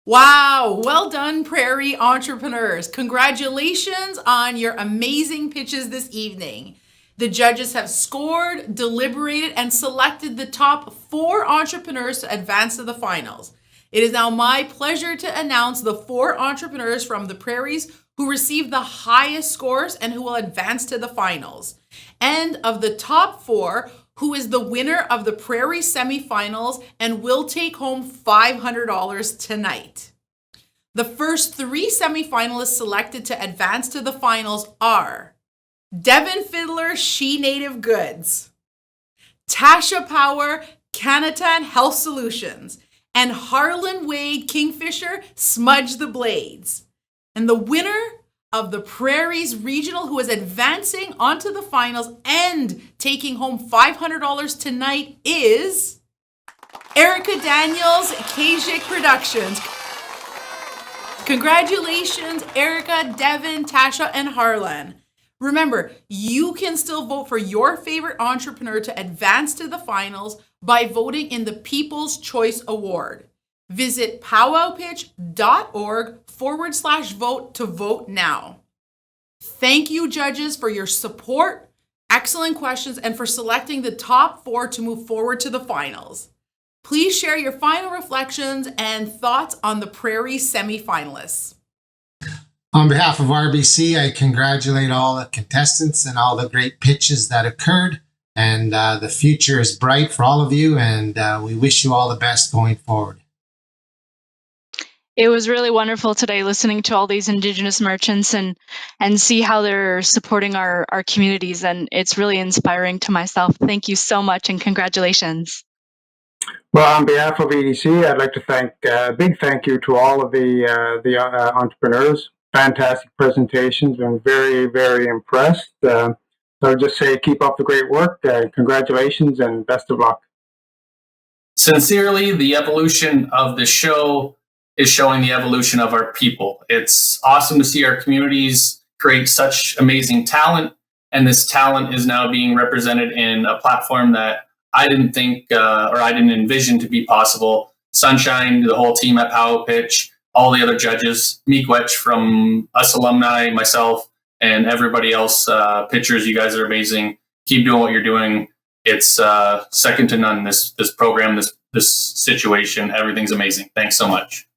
Wow, well done, Prairie entrepreneurs. Congratulations on your amazing pitches this evening. The judges have scored, deliberated, and selected the top 4 entrepreneurs to advance to the finals. It is now my pleasure to announce the 4 entrepreneurs from the Prairies who received the highest scores and who will advance to the finals. And of the top 4, who is the winner of the Prairie semifinals and will take home $500 tonight. The first 3 semifinalists selected to advance to the finals are Devon Fiddler, She Native Goods, Tasha Power, Canatan Health Solutions, and Harlan Wade Kingfisher, Smudge the Blades. And the winner of the Prairies Regional, who is advancing onto the finals and taking home $500 tonight, is Erica Daniels, Kajik Productions. Congratulations, Erica, Devon, Tasha, and Harlan. Remember, you can still vote for your favorite entrepreneur to advance to the finals by voting in the People's Choice Award. Visit powwowpitch.org/vote to vote now. Thank you, judges, for your support, excellent questions, and for selecting the top 4 to move forward to the finals. Please share your final reflections and thoughts on the Prairie semifinalists. On behalf of RBC, I congratulate all the contestants and all the great pitches that occurred. And the future is bright for all of you, and we wish you all the best going forward. It was really wonderful today listening to all these Indigenous merchants and see how they're supporting our communities. And it's really inspiring to myself. Thank you so much and congratulations. Well, on behalf of EDC, I'd like to thank big thank you to all of the entrepreneurs. Fantastic presentations. Been very, very impressed. So I would just say keep up the great work. Congratulations and best of luck. Sincerely, the evolution of the show is showing the evolution of our people. It's awesome to see our communities create such amazing talent, and this talent is now being represented in a platform that I didn't think or I didn't envision to be possible. Sunshine, the whole team at Pow Pitch, all the other judges, Miigwech from us alumni, myself, and everybody else, pitchers, you guys are amazing. Keep doing what you're doing. It's second to none. This program, this situation, everything's amazing. Thanks so much.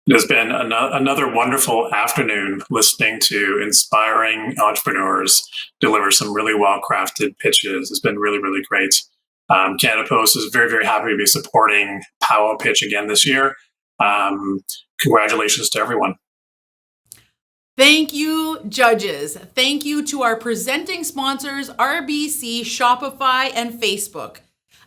It has been another wonderful afternoon listening to inspiring entrepreneurs deliver some really well-crafted pitches. It's been really, really great. Canada Post is very, very happy to be supporting Powwow Pitch again this year. Congratulations to everyone. Thank you, judges. Thank you to our presenting sponsors, RBC, Shopify, and Facebook.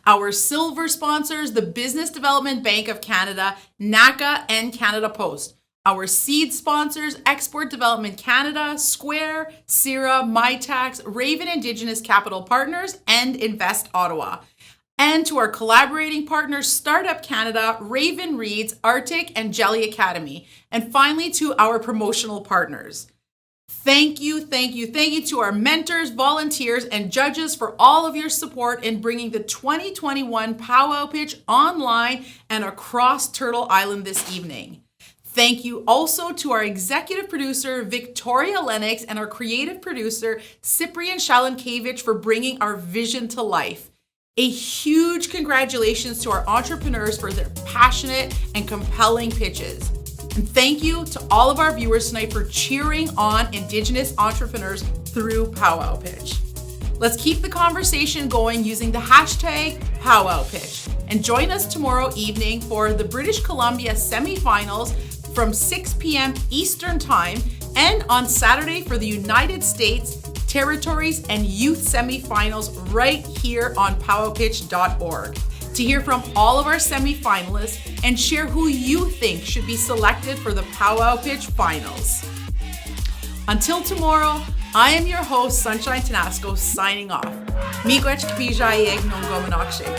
Our silver sponsors, the Business Development Bank of Canada, NACA, and Canada Post. Our seed sponsors, Export Development Canada, Square, Sierra, MyTax, Raven Indigenous Capital Partners, and Invest Ottawa. And to our collaborating partners, Startup Canada, Raven Reads, Arctic, and Jelly Academy. And finally, to our promotional partners. Thank you to our mentors, volunteers, and judges for all of your support in bringing the 2021 Powwow Pitch online and across Turtle Island this evening. Thank you also to our executive producer, Victoria Lennox, and our creative producer, Cyprian Shalankevich, for bringing our vision to life. A huge congratulations to our entrepreneurs for their passionate and compelling pitches. And thank you to all of our viewers tonight for cheering on Indigenous entrepreneurs through Powwow Pitch. Let's keep the conversation going using the hashtag Powwow Pitch. And join us tomorrow evening for the British Columbia semifinals from 6 p.m. Eastern Time, and on Saturday for the United States, Territories, and Youth semifinals right here on powwowpitch.org. To hear from all of our semifinalists and share who you think should be selected for the Powwow Pitch finals. Until tomorrow, I am your host, Sunshine Tenasco, signing off. Miigwech kpijayeg nong gomanakshig.